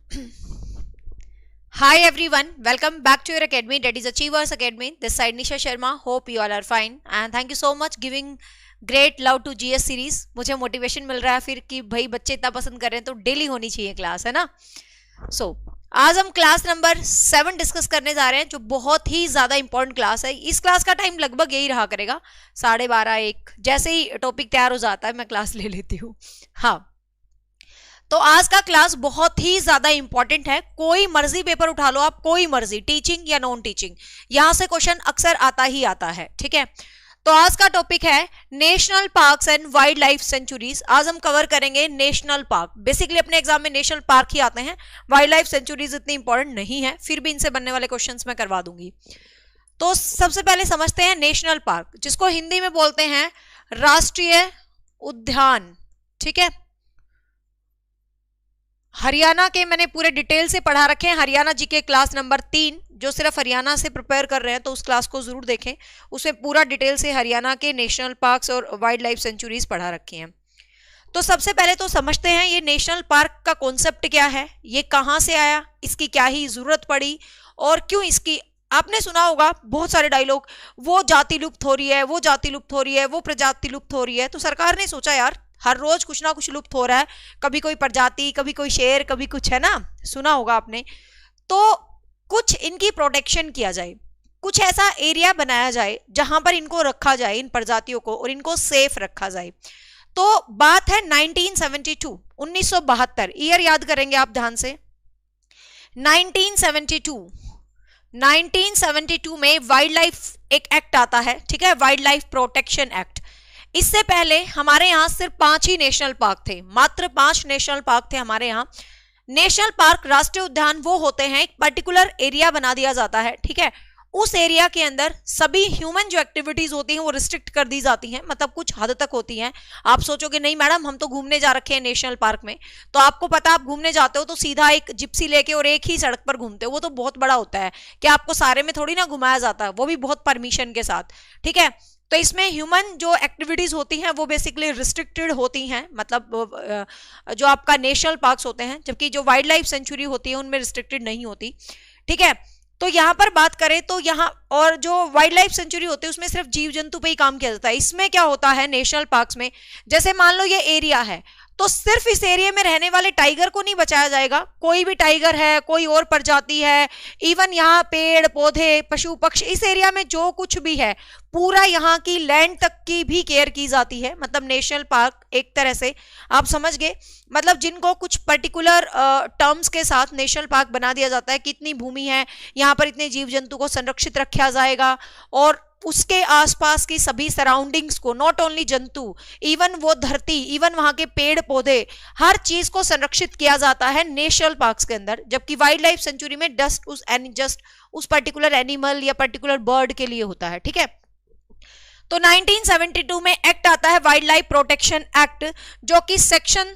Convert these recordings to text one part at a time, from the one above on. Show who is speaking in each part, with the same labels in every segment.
Speaker 1: Hi everyone, welcome back to your academy, that is Achievers Academy. This side Nisha Sharma. Hope you all are fine and thank you so much giving great love to GS series. मुझे motivation मिल रहा है फिर कि भाई बच्चे इतना पसंद कर रहे हैं तो डेली होनी चाहिए क्लास, है ना. सो आज हम क्लास नंबर 7 डिस्कस करने जा रहे हैं जो बहुत ही ज्यादा इंपॉर्टेंट क्लास है. इस क्लास का टाइम लगभग यही रहा करेगा 12:30-1. जैसे ही टॉपिक तैयार हो जाता है मैं क्लास ले लेती हूँ. हाँ, तो आज का क्लास बहुत ही ज्यादा इंपॉर्टेंट है. कोई मर्जी पेपर उठा लो आप, कोई मर्जी, टीचिंग या नॉन टीचिंग, यहां से क्वेश्चन अक्सर आता ही आता है. ठीक है, तो आज का टॉपिक है national parks and wild life sanctuaries. आज हम कवर करेंगे नेशनल पार्क. बेसिकली अपने एग्जाम में नेशनल पार्क ही आते हैं, वाइल्ड लाइफ सेंचुरीज इतनी इंपॉर्टेंट नहीं है, फिर भी इनसे बनने वाले क्वेश्चंस मैं करवा दूंगी. तो सबसे पहले समझते हैं नेशनल पार्क, जिसको हिंदी में बोलते हैं राष्ट्रीय उद्यान. ठीक है, हरियाणा के मैंने पूरे डिटेल से पढ़ा रखे हैं. हरियाणा जी के क्लास नंबर 3, जो सिर्फ हरियाणा से प्रिपेयर कर रहे हैं तो उस क्लास को जरूर देखें. उसमें पूरा डिटेल से हरियाणा के नेशनल पार्क्स और वाइल्ड लाइफ सेंचुरीज पढ़ा रखी हैं. तो सबसे पहले तो समझते हैं ये नेशनल पार्क का कॉन्सेप्ट क्या है, ये कहाँ से आया, इसकी क्या ही जरूरत पड़ी और क्यों इसकी. आपने सुना होगा बहुत सारे डायलॉग, वो जाति लुप्त हो रही है, वो जाति लुप्त हो रही है, वो प्रजाति लुप्त हो रही है. तो सरकार ने सोचा यार हर रोज कुछ ना कुछ लुप्त हो रहा है, कभी कोई प्रजाति, कभी कोई शेर, कभी कुछ, है ना, सुना होगा आपने. तो कुछ इनकी प्रोटेक्शन किया जाए, कुछ ऐसा एरिया बनाया जाए जहां पर इनको रखा जाए, इन प्रजातियों को, और इनको सेफ रखा जाए. तो बात है 1972, 1972. ईयर याद करेंगे आप ध्यान से. 1972 में वाइल्ड लाइफ एक एक्ट आता है. ठीक है, वाइल्ड लाइफ प्रोटेक्शन एक्ट. इससे पहले हमारे यहाँ सिर्फ 5 ही नेशनल पार्क थे, मात्र 5 नेशनल पार्क थे हमारे यहाँ. नेशनल पार्क, राष्ट्रीय उद्यान वो होते हैं, एक पर्टिकुलर एरिया बना दिया जाता है. ठीक है, उस एरिया के अंदर सभी ह्यूमन जो एक्टिविटीज होती हैं वो रिस्ट्रिक्ट कर दी जाती हैं, मतलब कुछ हद तक होती हैं. आप सोचोगे नहीं मैडम हम तो घूमने जा रखे हैं नेशनल पार्क में, तो आपको पता आप घूमने जाते हो तो सीधा एक जिप्सी लेके और एक ही सड़क पर घूमते हो, वो तो बहुत बड़ा होता है कि आपको सारे में थोड़ी ना घुमाया जाता है, वो भी बहुत परमिशन के साथ. ठीक है, तो इसमें ह्यूमन जो एक्टिविटीज होती हैं वो बेसिकली रिस्ट्रिक्टेड होती हैं, मतलब जो आपका नेशनल पार्क्स होते हैं, जबकि जो वाइल्ड लाइफ सेंचुरी होती है उनमें रिस्ट्रिक्टेड नहीं होती. ठीक है, तो यहां पर बात करें तो यहाँ और जो वाइल्ड लाइफ सेंचुरी होती है उसमें सिर्फ जीव जंतु पे ही काम किया जाता है. इसमें क्या होता है नेशनल पार्क्स में, जैसे मान लो ये एरिया है तो सिर्फ इस एरिया में रहने वाले टाइगर को नहीं बचाया जाएगा, कोई भी टाइगर है, कोई और प्रजाति है, इवन यहाँ पेड़ पौधे, पशु पक्षी, इस एरिया में जो कुछ भी है पूरा यहाँ की लैंड तक की भी केयर की जाती है. मतलब नेशनल पार्क एक तरह से आप समझ गए, मतलब जिनको कुछ पर्टिकुलर टर्म्स के साथ नेशनल पार्क बना दिया जाता है, कितनी भूमि है, यहाँ पर इतने जीव जंतु को संरक्षित रखा जाएगा और उसके आसपास की सभी सराउंडिंग्स को, नॉट ओनली जंतु, इवन वो धरती, इवन वहां के पेड़ पौधे, हर चीज को संरक्षित किया जाता है नेशनल पार्क्स के अंदर. जबकि वाइल्ड लाइफ सेंचुरी में जस्ट उस पर्टिकुलर एनिमल या पर्टिकुलर बर्ड के लिए होता है. ठीक है, तो 1972 में एक्ट आता है वाइल्ड लाइफ प्रोटेक्शन एक्ट, जो कि सेक्शन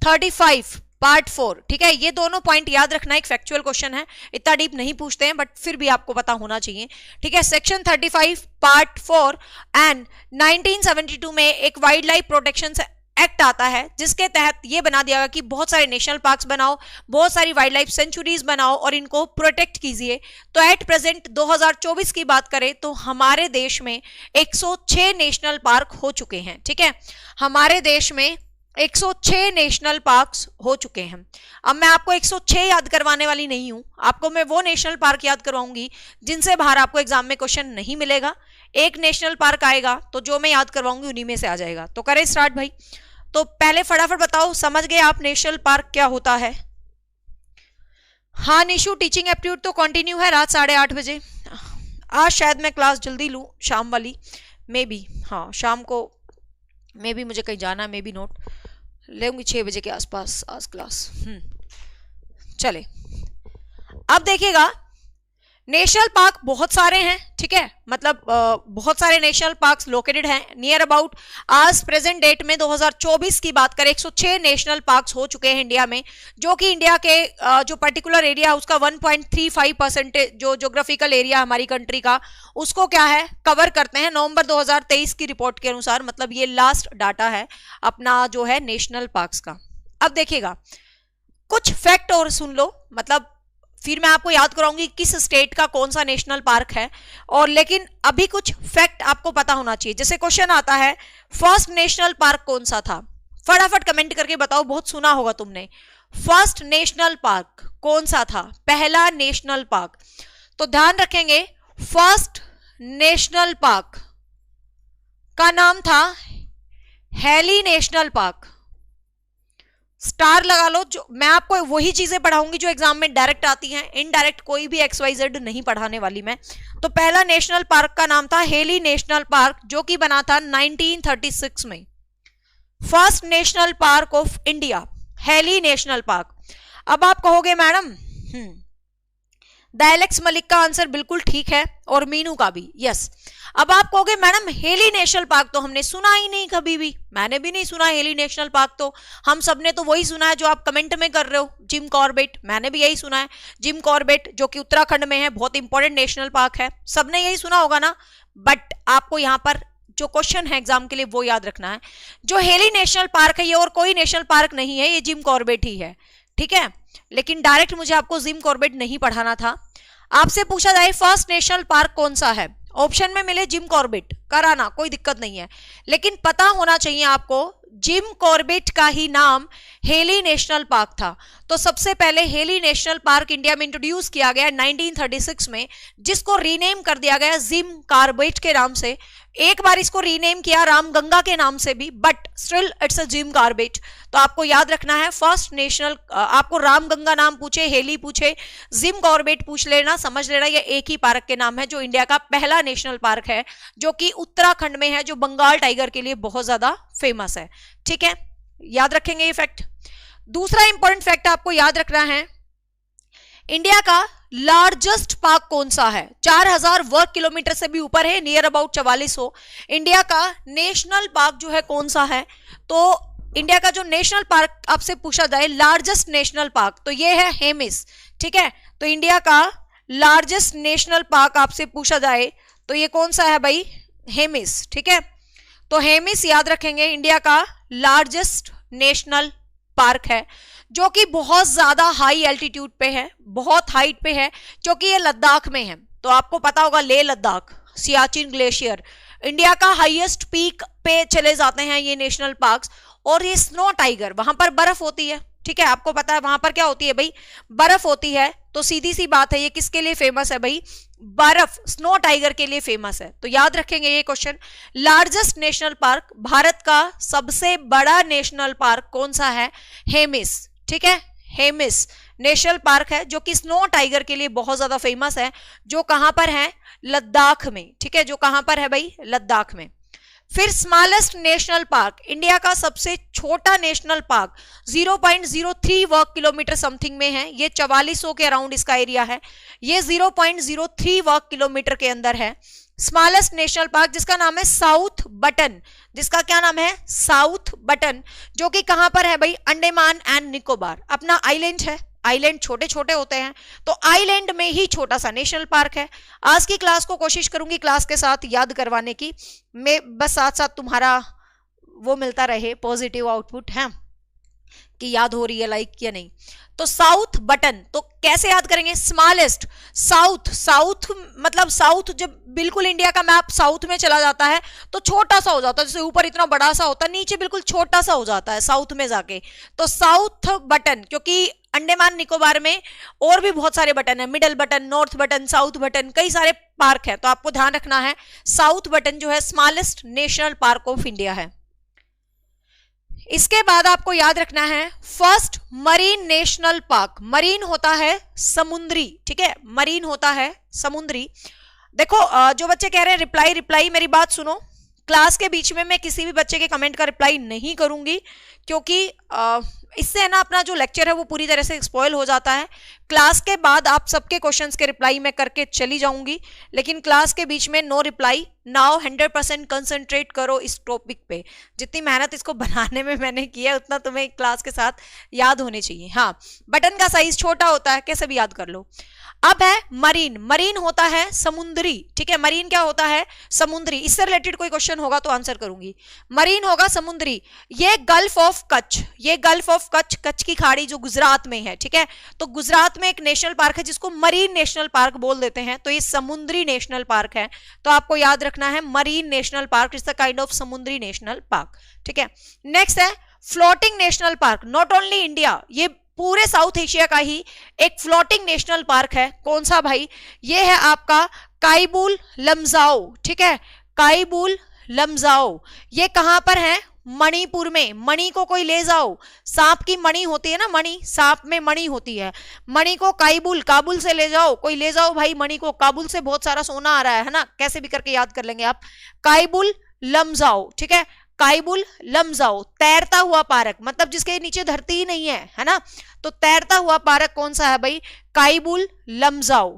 Speaker 1: 35 पार्ट 4. ठीक है, ये दोनों पॉइंट याद रखना, एक फैक्चुअल क्वेश्चन है, इतना डीप नहीं पूछते हैं बट फिर भी आपको पता होना चाहिए. ठीक है, सेक्शन 35 पार्ट 4 एंड 1972 में एक वाइल्ड लाइफ प्रोटेक्शन एक्ट आता है, जिसके तहत ये बना दिया गया कि बहुत सारे नेशनल पार्क्स बनाओ, बहुत सारी वाइल्ड लाइफ सेंचुरीज बनाओ और इनको प्रोटेक्ट कीजिए. तो एट प्रेजेंट 2024 की बात करें तो हमारे देश में 106 नेशनल पार्क हो चुके हैं. ठीक है, हमारे देश में 106 नेशनल पार्क्स हो चुके हैं. अब मैं आपको 106 याद करवाने वाली नहीं हूं, आपको मैं वो नेशनल पार्क याद करवाऊंगी जिनसे बाहर आपको एग्जाम में क्वेश्चन नहीं मिलेगा. एक नेशनल पार्क आएगा तो जो मैं याद करवाऊंगी उन्हीं में से आ जाएगा. तो करें स्टार्ट भाई. तो पहले फटाफट बताओ, समझ गए आप नेशनल पार्क क्या होता है? हाँ निशु, टीचिंग एप्टीट्यूड तो कंटिन्यू है रात 8:30 बजे. आज शायद मैं क्लास जल्दी लूँ, शाम वाली मे बी. हाँ शाम को मे बी मुझे कहीं जाना, मे बी नोट लेंगी 6 बजे के आसपास आज क्लास. चले, अब देखिएगा नेशनल पार्क बहुत सारे हैं. ठीक है, मतलब बहुत सारे नेशनल पार्क्स लोकेटेड हैं नियर अबाउट. आज प्रेजेंट डेट में 2024 की बात करें 106 नेशनल पार्क्स हो चुके हैं इंडिया में, जो कि इंडिया के जो पर्टिकुलर एरिया है उसका 1.35% जो ज्योग्राफिकल एरिया हमारी कंट्री का, उसको क्या है कवर करते हैं. नवंबर 2023 की रिपोर्ट के अनुसार, मतलब ये लास्ट डाटा है अपना जो है नेशनल पार्क्स का. अब देखिएगा फैक्ट और सुन लो, मतलब फिर मैं आपको याद कराऊंगी किस स्टेट का कौन सा नेशनल पार्क है, और लेकिन अभी कुछ फैक्ट आपको पता होना चाहिए। जैसे क्वेश्चन आता है फर्स्ट नेशनल पार्क कौन सा था, फटाफट कमेंट करके बताओ, बहुत सुना होगा तुमने। फर्स्ट नेशनल पार्क कौन सा था, पहला नेशनल पार्क? तो ध्यान रखेंगे फर्स्ट नेशनल पार्क का नाम था हेली नेशनल पार्क। स्टार लगा लो, जो मैं आपको वही चीजें पढ़ाऊंगी जो एग्जाम में डायरेक्ट आती हैं, इनडायरेक्ट कोई भी XYZ नहीं पढ़ाने वाली मैं। तो पहला नेशनल पार्क का नाम था हेली नेशनल पार्क, जो कि बना था 1936 में। First national park of India, heli national park. अब आप कहोगे मैडम डायलेक्स मलिक का आंसर बिल्कुल ठीक है और मीनू का भी, यस। अब आप कहोगे मैडम हेली नेशनल पार्क तो हमने सुना ही नहीं कभी भी, मैंने भी नहीं सुना हेली नेशनल पार्क, तो हम सबने तो वही सुना है जो आप कमेंट में कर रहे हो, जिम कॉर्बेट, मैंने भी यही सुना है, जिम कॉर्बेट जो कि उत्तराखंड में है, बहुत इंपॉर्टेंट नेशनल पार्क है, सबने यही सुना होगा ना। बट आपको यहाँ पर जो क्वेश्चन है एग्जाम के लिए वो याद रखना है, जो हेली नेशनल पार्क है ये और कोई नेशनल पार्क नहीं है, ये जिम कॉर्बेट ही है, ठीक है। लेकिन डायरेक्ट मुझे आपको जिम कॉर्बेट नहीं पढ़ाना था। आपसे पूछा जाए फर्स्ट नेशनल पार्क कौन सा है, ऑप्शन में मिले जिम कॉर्बेट, कराना कोई दिक्कत नहीं है, लेकिन पता होना चाहिए आपको जिम कॉर्बेट का ही नाम हेली नेशनल पार्क था। तो सबसे पहले हेली नेशनल पार्क इंडिया में इंट्रोड्यूस किया गया 1936 में, जिसको रीनेम कर दिया गया जिम कॉर्बेट के नाम से। एक बार इसको रीनेम किया रामगंगा के नाम से भी, but still it's a Jim Corbett. तो आपको याद रखना है फर्स्ट नेशनल, आपको रामगंगा नाम पूछे, हेली पूछे, जिम कॉर्बेट पूछ लेना, समझ लेना ये एक ही पार्क के नाम है, जो इंडिया का पहला नेशनल पार्क है, जो कि उत्तराखंड में है, जो बंगाल टाइगर के लिए बहुत ज्यादा फेमस है, ठीक है। याद रखेंगे ये फैक्ट। दूसरा इंपॉर्टेंट फैक्ट आपको याद रखना है, इंडिया का लार्जेस्ट पार्क कौन सा है, 4000 वर्ग किलोमीटर से भी ऊपर है, नियर अबाउट 4400। इंडिया का नेशनल पार्क जो है कौन सा है, तो इंडिया का जो नेशनल पार्क आपसे पूछा जाए लार्जेस्ट नेशनल पार्क, तो ये है हेमिस, ठीक है। तो इंडिया का लार्जेस्ट नेशनल पार्क आपसे पूछा जाए तो ये कौन सा है भाई, हेमिस, ठीक है। तो हेमिस याद रखेंगे इंडिया का लार्जेस्ट नेशनल पार्क है, जो कि बहुत ज्यादा हाई एल्टीट्यूड पे है, बहुत हाइट पे है, क्योंकि ये लद्दाख में है। तो आपको पता होगा लेह लद्दाख, सियाचिन ग्लेशियर, इंडिया का हाईएस्ट पीक पे चले जाते हैं ये नेशनल पार्क्स। और ये स्नो टाइगर, वहां पर बर्फ होती है, ठीक है, आपको पता है वहां पर क्या होती है भाई, बर्फ होती है। तो सीधी सी बात है ये किसके लिए फेमस है भाई, बर्फ, स्नो टाइगर के लिए फेमस है। तो याद रखेंगे ये question. Largest national park, Bharat का सबसे बड़ा नेशनल पार्क कौन सा है, हेमिस, ठीक है। हेमिस नेशनल पार्क है जो कि स्नो टाइगर के लिए बहुत ज्यादा फेमस है, जो कहां पर है, लद्दाख में, ठीक है, जो कहां पर है भाई, लद्दाख में। फिर स्मॉलेस्ट नेशनल पार्क, इंडिया का सबसे छोटा नेशनल पार्क 0.03 वर्ग किलोमीटर समथिंग में है, ये 4400 के अराउंड इसका एरिया है, ये 0.03 वर्ग किलोमीटर के अंदर है। स्मॉलेस्ट नेशनल पार्क जिसका नाम है साउथ बटन, जिसका क्या नाम है, साउथ बटन, जो कि कहां पर है भाई, अंडमान एंड निकोबार, अपना आइलैंड है, आइलैंड छोटे छोटे होते हैं, तो आइलैंड में ही छोटा सा नेशनल पार्क है। आज की क्लास को कोशिश करूंगी क्लास के साथ याद करवाने की, मैं बस साथ साथ तुम्हारा वो मिलता रहे पॉजिटिव आउटपुट है कि याद हो रही है लाइक या नहीं। तो साउथ बटन, तो कैसे याद करेंगे, स्मॉलेस्ट, साउथ, साउथ मतलब साउथ, जब बिल्कुल इंडिया का मैप साउथ में चला जाता है तो छोटा सा हो जाता है, जैसे ऊपर इतना बड़ा सा होता है, नीचे बिल्कुल छोटा सा हो जाता है साउथ में जाके। तो साउथ बटन, क्योंकि अंडमान निकोबार में और भी बहुत सारे बटन है, middle button, north button, south button, कई सारे पार्क है, तो आपको ध्यान रखना है साउथ बटन जो है smallest national park of India है। इसके बाद आपको याद रखना है first marine national park, marine होता है समुद्री, ठीक है, मरीन होता है समुद्री। देखो जो बच्चे कह रहे हैं रिप्लाई, मेरी बात सुनो, क्लास के बीच में मैं किसी भी बच्चे के कमेंट का रिप्लाई नहीं करूंगी, क्योंकि इससे है ना अपना जो लेक्चर है वो पूरी तरह से स्पॉइल हो जाता है। क्लास के बाद आप सबके क्वेश्चंस के रिप्लाई मैं करके चली जाऊंगी, लेकिन क्लास के बीच में नो रिप्लाई नाउ। 100% कंसंट्रेट करो इस टॉपिक पे, जितनी मेहनत इसको बनाने में मैंने की है उतना तुम्हें क्लास के साथ याद होने चाहिए। हाँ, बटन का साइज छोटा होता है, कैसे भी याद कर लो। अब है मरीन, मरीन होता है समुद्री, ठीक है, मरीन क्या होता है, समुद्री। इससे रिलेटेड कोई क्वेश्चन होगा तो आंसर करूंगी। मरीन होगा समुद्री। ये गल्फ ऑफ कच्छ, ये गल्फ ऑफ कच्छ, कच्छ की खाड़ी जो गुजरात में है, ठीक है, तो गुजरात में एक नेशनल पार्क है जिसको मरीन नेशनल पार्क बोल देते हैं, तो ये समुद्री नेशनल पार्क है, तो आपको याद रखना है marine national park is the kind of समुद्री नेशनल पार्क, ठीक है। नेक्स्ट है floating national park, not only India, ये पूरे साउथ एशिया का ही एक फ्लोटिंग नेशनल पार्क है। कौन सा भाई, ये है आपका काइबुल लमजाओ, ठीक है, काइबुल लमजाओ। ये कहां पर है, मणिपुर में। मणि को कोई ले जाओ, सांप की मणि होती है ना, मणि, सांप में मणि होती है, मणि को काइबुल, काबुल से ले जाओ, कोई ले जाओ भाई मणि को, काबुल से बहुत सारा सोना आ रहा है ना, कैसे भी करके याद कर लेंगे आप। काइबुल लमजाओ, ठीक है, काइबुल लमजाओ। तैरता हुआ पार्क, मतलब जिसके नीचे धरती ही नहीं है ना, तो तैरता हुआ पार्क कौन सा है भाई, काइबुल लमजाओ।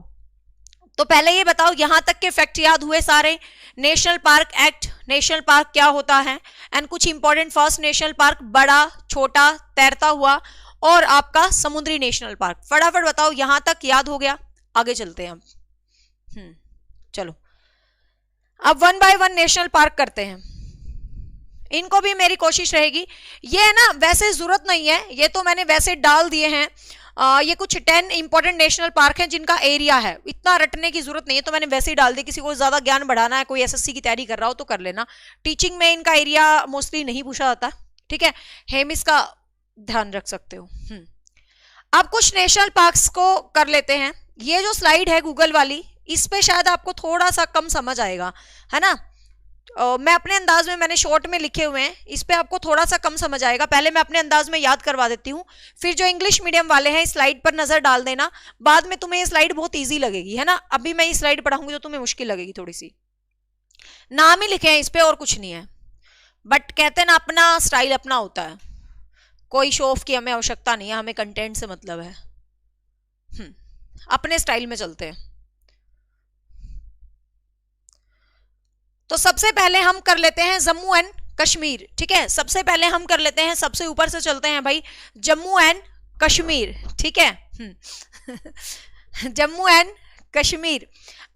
Speaker 1: तो पहले ये बताओ, यहां तक के फैक्ट याद हुए सारे। National park act, national park क्या होता है, एंड कुछ इंपॉर्टेंट फर्स्ट नेशनल पार्क, बड़ा, छोटा, तैरता हुआ, और आपका समुद्री नेशनल पार्क। फटाफट बताओ, यहां तक याद हो गया, आगे चलते हैं हम। चलो अब 1 बाय 1 नेशनल पार्क करते हैं। इनको भी मेरी कोशिश रहेगी, ये है ना वैसे जरूरत नहीं है, ये तो मैंने वैसे डाल दिए हैं। ये कुछ 10 इंपॉर्टेंट नेशनल पार्क हैं जिनका एरिया है, इतना रटने की जरूरत नहीं है, तो मैंने वैसे ही डाल दिया। किसी को ज्यादा ज्ञान बढ़ाना है, कोई एसएससी की तैयारी कर रहा हो तो कर लेना। टीचिंग में इनका एरिया मोस्टली नहीं पूछा जाता, ठीक है, हेमिस का ध्यान रख सकते हो। अब कुछ नेशनल पार्क्स को कर लेते हैं। ये जो स्लाइड है गूगल वाली, इस पे शायद आपको थोड़ा सा कम समझ आएगा, है ना। मैं अपने अंदाज में, मैंने शॉर्ट में लिखे हुए हैं, इस पे आपको थोड़ा सा कम समझ आएगा। पहले मैं अपने अंदाज में याद करवा देती हूँ, फिर जो इंग्लिश मीडियम वाले हैं स्लाइड पर नजर डाल देना, बाद में तुम्हें ये स्लाइड बहुत इजी लगेगी, है ना। अभी मैं ये स्लाइड पढ़ाऊंगी तो तुम्हें मुश्किल लगेगी थोड़ी सी। नाम ही लिखे हैं इस पे और कुछ नहीं है, बट कहते हैं ना अपना स्टाइल अपना होता है, कोई शो ऑफ की हमें आवश्यकता नहीं है, हमें कंटेंट से मतलब है। अपने स्टाइल में चलते हैं। तो सबसे पहले हम कर लेते हैं जम्मू एंड कश्मीर, ठीक है, सबसे पहले हम कर लेते हैं, सबसे ऊपर से चलते हैं भाई, जम्मू एंड कश्मीर, ठीक है। जम्मू एंड कश्मीर।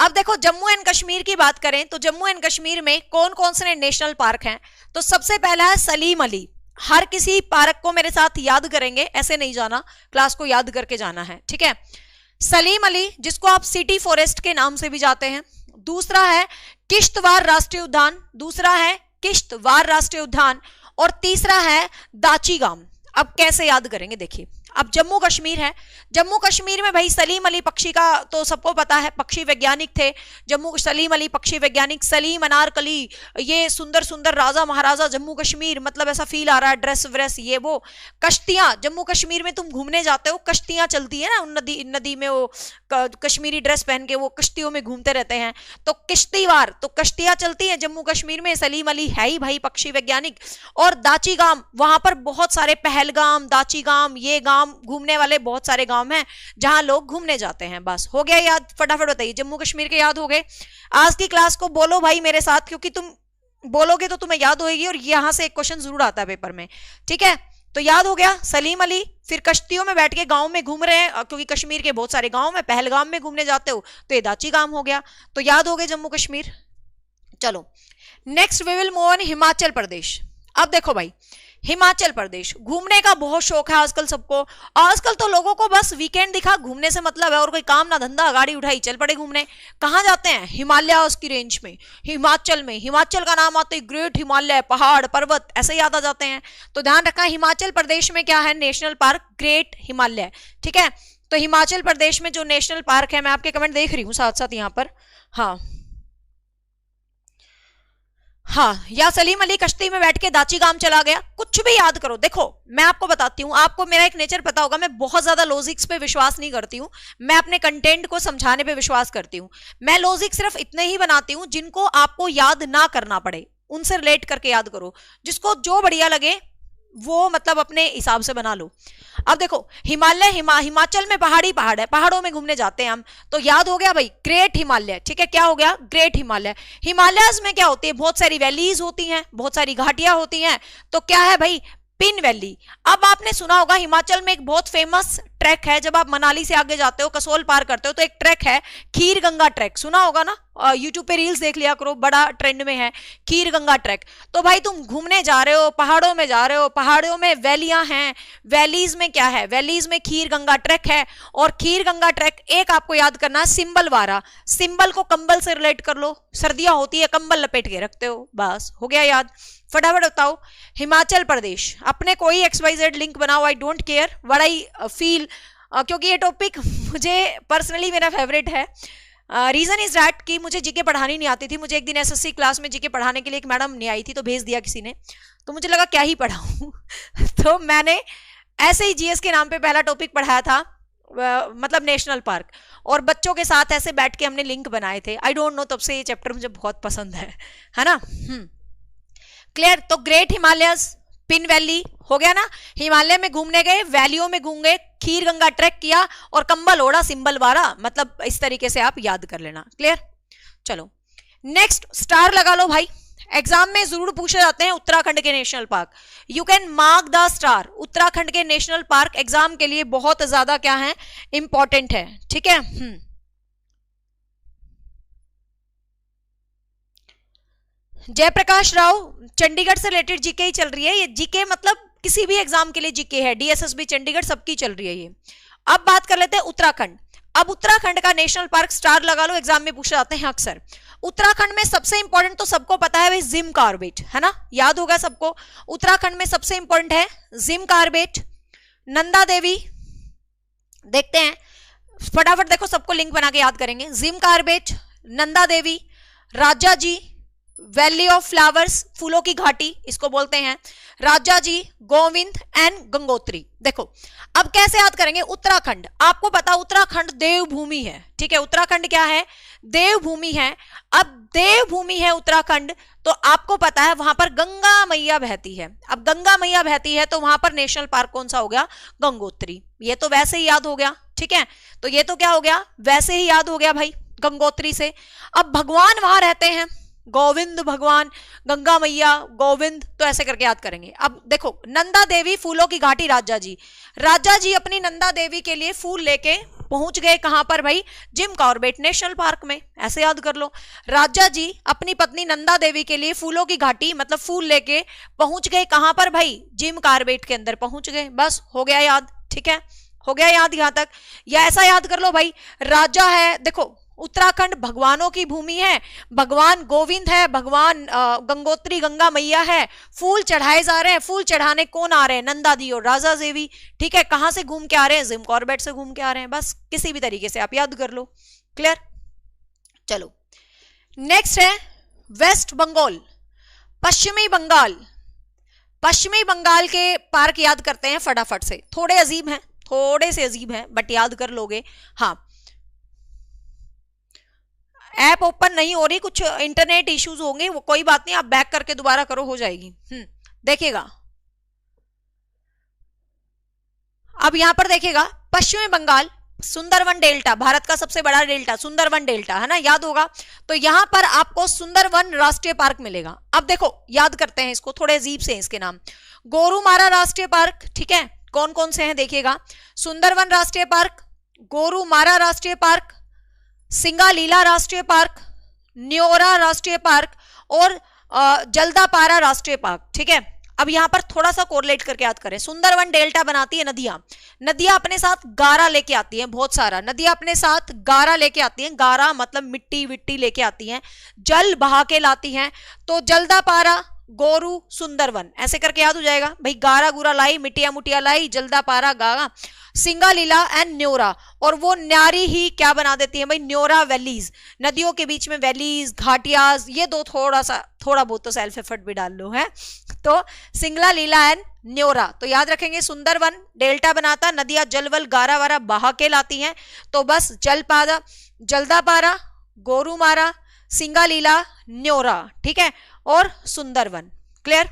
Speaker 1: अब देखो जम्मू एंड कश्मीर की बात करें तो जम्मू एंड कश्मीर में कौन कौन से नेशनल पार्क हैं, तो सबसे पहला है सलीम अली। हर किसी पार्क को मेरे साथ याद करेंगे, ऐसे नहीं जाना, क्लास को याद करके जाना है, ठीक है। सलीम अली, जिसको आप सिटी फॉरेस्ट के नाम से भी जाते हैं। दूसरा है किश्तवाड़ राष्ट्रीय उद्यान, दूसरा है किश्तवाड़ राष्ट्रीय उद्यान, और तीसरा है दाचीगाम। अब कैसे याद करेंगे देखिए, अब जम्मू कश्मीर है, जम्मू कश्मीर में भाई सलीम अली पक्षी का तो सबको पता है, पक्षी वैज्ञानिक थे जम्मू, सलीम अली पक्षी वैज्ञानिक, सलीम अनारकली, ये सुंदर सुंदर राजा महाराजा जम्मू कश्मीर, मतलब ऐसा फील आ रहा है, ड्रेस व्रेस ये वो। कश्तियां, जम्मू कश्मीर में तुम घूमने जाते हो, कश्तियां चलती है ना, नदी में वो कश्मीरी ड्रेस पहन के वो कश्तियों में घूमते रहते हैं, तो किश्तीवार, तो कश्तियां चलती हैं जम्मू कश्मीर में, सलीम अली है ही भाई पक्षी वैज्ञानिक। और दाचीगाम, वहां पर बहुत सारे, पहलगाम, दाचीगाम, ये गांव, घूमने वाले बहुत सारे गांव हैं जहां लोग घूमने जाते हैं। बस हो गया याद, फटाफट बताइए, जम्मू कश्मीर के याद हो गए। आज की क्लास को बोलो भाई मेरे साथ, क्योंकि तुम बोलोगे तो तुम्हें याद होगी, और यहां से एक क्वेश्चन जरूर आता है पेपर में, ठीक है। तो याद हो गया सलीम अली, फिर कश्तियों में बैठ के गांव में घूम रहे हैं, क्योंकि कश्मीर के बहुत सारे गांव में, पहलगाम में घूमने जाते हो तो ये दाचीगाम हो गया। तो याद हो गए जम्मू कश्मीर। चलो next we will move on Himachal Pradesh. अब देखो भाई, हिमाचल प्रदेश, घूमने का बहुत शौक है आजकल सबको। आजकल तो लोगों को बस वीकेंड दिखा, घूमने से मतलब है, और कोई काम ना धंधा, गाड़ी उठाई चल पड़े घूमने। कहाँ जाते हैं, हिमालयाज की रेंज में, हिमाचल में। हिमाचल का नाम आते ही ग्रेट हिमालय, पहाड़ पर्वत ऐसे याद आ जाते हैं। तो ध्यान रखना, हिमाचल प्रदेश में क्या है, नेशनल पार्क ग्रेट हिमालय, ठीक है। तो हिमाचल प्रदेश में जो नेशनल पार्क है, मैं आपके कमेंट देख रही हूँ साथ साथ यहाँ पर, हाँ, या सलीम अली कश्ती में बैठ के दाचीगाम चला गया, कुछ भी याद करो। देखो मैं आपको बताती हूँ, आपको मेरा एक नेचर पता होगा, मैं बहुत ज्यादा लॉजिक्स पे विश्वास नहीं करती हूँ, मैं अपने कंटेंट को समझाने पे विश्वास करती हूँ। मैं लॉजिक सिर्फ इतने ही बनाती हूँ जिनको आपको याद ना करना पड़े, उनसे रिलेट करके याद करो, जिसको जो बढ़िया लगे वो मतलब अपने हिसाब से बना लो। अब देखो हिमालय, हिमाचल में पहाड़ी पहाड़ है, पहाड़ों में घूमने जाते हैं हम, तो याद हो गया भाई ग्रेट हिमालय, ठीक है। क्या हो गया, ग्रेट हिमालय। हिमालयस में क्या होती है, बहुत सारी वैलीज होती हैं, बहुत सारी घाटियां होती हैं, तो क्या है भाई, पिन वैली। अब आपने सुना होगा हिमाचल में एक बहुत फेमस ट्रैक है, जब आप मनाली से आगे जाते हो, कसोल पार करते हो, तो एक ट्रैक है खीर गंगा ट्रैक, सुना होगा ना, यूट्यूब पे रील्स देख लिया करो, बड़ा ट्रेंड में है खीर गंगा ट्रैक। तो भाई तुम घूमने जा रहे हो, पहाड़ों में जा रहे हो, पहाड़ों में वैलियां हैं, वैलीज में क्या है, वैलीज में खीर गंगा ट्रैक है। और खीर गंगा ट्रैक एक आपको याद करना है, सिंबल वारा, सिंबल को कंबल से रिलेट कर लो, सर्दियां होती है कंबल लपेट के रखते हो, बस हो गया याद। फटाफट बताओ। हिमाचल प्रदेश, अपने कोई XYZ लिंक बनाओ, I don't care what I feel, क्योंकि ये टॉपिक मुझे पर्सनली मेरा फेवरेट है। रीजन इज दैट कि मुझे जीके पढ़ानी नहीं आती थी। मुझे एक दिन SSC क्लास में जीके पढ़ाने के लिए एक मैडम नहीं आई थी, तो भेज दिया किसी ने, तो मुझे लगा क्या ही पढ़ाऊं तो मैंने ऐसे ही GS के नाम पे पहला टॉपिक पढ़ाया था, मतलब नेशनल पार्क, और बच्चों के साथ ऐसे बैठ के हमने लिंक बनाए थे। आई डोंट नो, तब से ये चैप्टर मुझे बहुत पसंद है ना। क्लियर। तो ग्रेट हिमालयस, पिन वैली हो गया ना, हिमालय में घूमने गए, वैलियों में घूम गए, खीर गंगा ट्रैक किया और कंबल ओढ़ा, सिंबल वारा, मतलब इस तरीके से आप याद कर लेना। क्लियर। चलो नेक्स्ट, स्टार लगा लो भाई, एग्जाम में जरूर पूछे जाते हैं उत्तराखंड के national park, you can mark the star. Uttarakhand के नेशनल पार्क एग्जाम के लिए बहुत ज्यादा क्या है, इंपॉर्टेंट है, ठीक है। जयप्रकाश राव, चंडीगढ़ से रिलेटेड जीके ही चल रही है ये, जीके मतलब किसी भी एग्जाम के लिए जीके है, DSSB चंडीगढ़ सबकी चल रही है ये। अब बात कर लेते हैं उत्तराखंड। अब उत्तराखंड का नेशनल पार्क, स्टार लगा लो, एग्जाम में पूछे जाते हैं अक्सर। उत्तराखंड में सबसे इंपॉर्टेंट तो सबको पता है भाई, जिम कार्बेट, है ना, याद होगा सबको। उत्तराखंड में सबसे इंपॉर्टेंट है जिम कार्बेट, नंदा देवी, देखते हैं फटाफट, देखो सबको लिंक बना के याद करेंगे। Jim Corbett, Nanda Devi, Rajaji, valley of flowers, फूलों की घाटी इसको बोलते हैं, राजा जी, गोविंद एंड गंगोत्री। देखो अब कैसे याद करेंगे उत्तराखंड, आपको पता उत्तराखंड देवभूमि है, ठीक है, उत्तराखंड क्या है, देवभूमि है। अब देवभूमि है उत्तराखंड, तो आपको पता है वहां पर गंगा मैया बहती है। अब गंगा मैया बहती है तो वहां पर नेशनल पार्क कौन सा हो गया, गंगोत्री। ये तो वैसे ही याद हो गया, ठीक है, तो ये तो क्या हो गया, वैसे ही याद हो गया भाई, गंगोत्री से। अब भगवान वहां रहते हैं, गोविंद भगवान, गंगा मैया, गोविंद, तो ऐसे करके याद करेंगे। अब देखो नंदा देवी, फूलों की घाटी, राजा जी, राजा जी अपनी नंदा देवी के लिए फूल लेके पहुंच गए कहां पर भाई, जिम कॉर्बेट नेशनल पार्क में, ऐसे याद कर लो। राजा जी अपनी पत्नी नंदा देवी के लिए फूलों की घाटी मतलब फूल लेके पहुंच गए कहां पर भाई, जिम कॉर्बेट के अंदर पहुंच गए, बस हो गया याद, ठीक है, हो गया याद यहां तक। या ऐसा याद कर लो भाई, राजा है, देखो उत्तराखंड भगवानों की भूमि है, भगवान गोविंद है, भगवान गंगोत्री गंगा मैया है, फूल चढ़ाए जा रहे हैं, फूल चढ़ाने कौन आ रहे हैं, नंदा दी और राजा देवी, ठीक है, कहां से घूम के आ रहे हैं, जिम कॉर्बेट से घूम के आ रहे हैं, बस किसी भी तरीके से आप याद कर लो। क्लियर। चलो नेक्स्ट है वेस्ट बंगाल, पश्चिमी बंगाल। पश्चिमी बंगाल के पार्क याद करते हैं फटाफट से, थोड़े अजीब हैं, थोड़े से अजीब हैं, बट याद कर लोगे। हाँ, ऐप ओपन नहीं हो रही, कुछ इंटरनेट इश्यूज होंगे, वो कोई बात नहीं, आप बैक करके दोबारा करो, हो जाएगी। देखिएगा अब यहां पर देखिएगा, पश्चिमी बंगाल, सुंदरवन डेल्टा, भारत का सबसे बड़ा डेल्टा सुंदरवन डेल्टा है ना, याद होगा। तो यहां पर आपको सुंदरवन राष्ट्रीय पार्क मिलेगा। अब देखो याद करते हैं इसको, थोड़े अजीब से हैं इसके नाम। गोरुमारा राष्ट्रीय पार्क, ठीक है, कौन कौन से हैं देखिएगा, सुंदरवन राष्ट्रीय पार्क, गोरुमारा राष्ट्रीय पार्क, सिंगालीला राष्ट्रीय पार्क, न्योरा राष्ट्रीय पार्क और जल्दापारा राष्ट्रीय पार्क, ठीक है। अब यहां पर थोड़ा सा कोरिलेट करके याद करें, सुंदरवन डेल्टा बनाती है नदियां, नदियां अपने साथ गारा लेके आती हैं, बहुत सारा नदियां अपने साथ गारा लेके आती हैं, गारा मतलब मिट्टी विट्टी लेके आती हैं, जल बहा के लाती हैं, तो जल्दापारा, गोरू, सुंदरवन, ऐसे करके याद हो जाएगा भाई, गारा गुरा लाई, मिट्टिया मुटिया लाई, जल्दापारा, गागा, सिंगालीला एंड न्योरा, और वो न्यारी ही क्या बना देती है भाई, न्योरा वैलीज, नदियों के बीच में वैलीज, घाटियाज, ये दो थोड़ा बहुत तो सेल्फ एफर्ट भी डाल लो है, तो सिंगलालीला एंड न्योरा। तो याद रखेंगे सुंदरवन डेल्टा बनाता, नदियां जलवल गारा वारा बहा के लाती हैं, तो बस जलपारा, जल्दापारा, गोरुमारा, सिंगालीला, न्योरा, ठीक है, और सुंदरवन। क्लियर।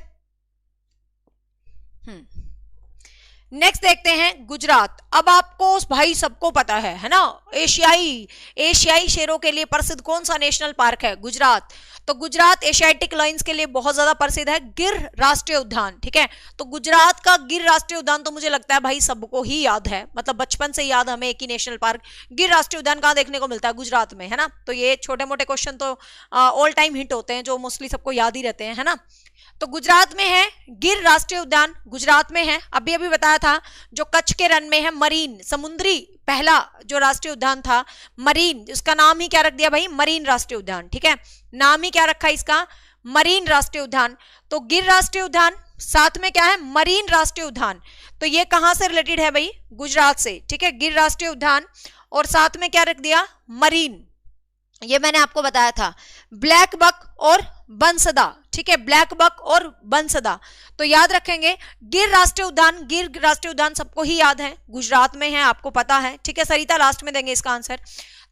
Speaker 1: नेक्स्ट देखते हैं गुजरात। अब आपको भाई सबको पता है ना, एशियाई शेरों के लिए प्रसिद्ध कौन सा नेशनल पार्क है, गुजरात। तो गुजरात एशियाटिक लायंस के लिए बहुत ज्यादा प्रसिद्ध है। गिर राष्ट्रीय उद्यान, ठीक है, तो गुजरात का गिर राष्ट्रीय उद्यान तो मुझे लगता है भाई सबको ही याद है, मतलब बचपन से याद हमें एक ही नेशनल पार्क। गिर राष्ट्रीय उद्यान कहाँ देखने को मिलता है? गुजरात में, है ना। तो ये छोटे मोटे क्वेश्चन तो ऑल टाइम हिंट होते हैं जो मोस्टली सबको याद ही रहते हैं, है ना। तो गुजरात में है गिर राष्ट्रीय उद्यान, गुजरात में है। अभी अभी बताया था जो कच्छ के रन में है मरीन, समुद्री पहला जो राष्ट्रीय उद्यान था मरीन, इसका नाम ही क्या रख दिया भाई? मरीन राष्ट्रीय उद्यान, ठीक है, नाम ही क्या रखा है इसका? मरीन राष्ट्रीय उद्यान। तो गिर राष्ट्रीय उद्यान, साथ में क्या है? मरीन राष्ट्रीय उद्यान। तो ये कहां से रिलेटेड है भाई? गुजरात से, ठीक है, गिर राष्ट्रीय उद्यान और साथ में क्या रख दिया? मरीन। ये मैंने आपको बताया था। ब्लैक बक और बंसदा, ठीक है, ब्लैक बक और बंसदा, तो याद रखेंगे। गिर राष्ट्रीय उद्यान, गिर राष्ट्रीय उद्यान सबको ही याद है, गुजरात में है, आपको पता है, ठीक है। सरिता लास्ट में देंगे इसका आंसर।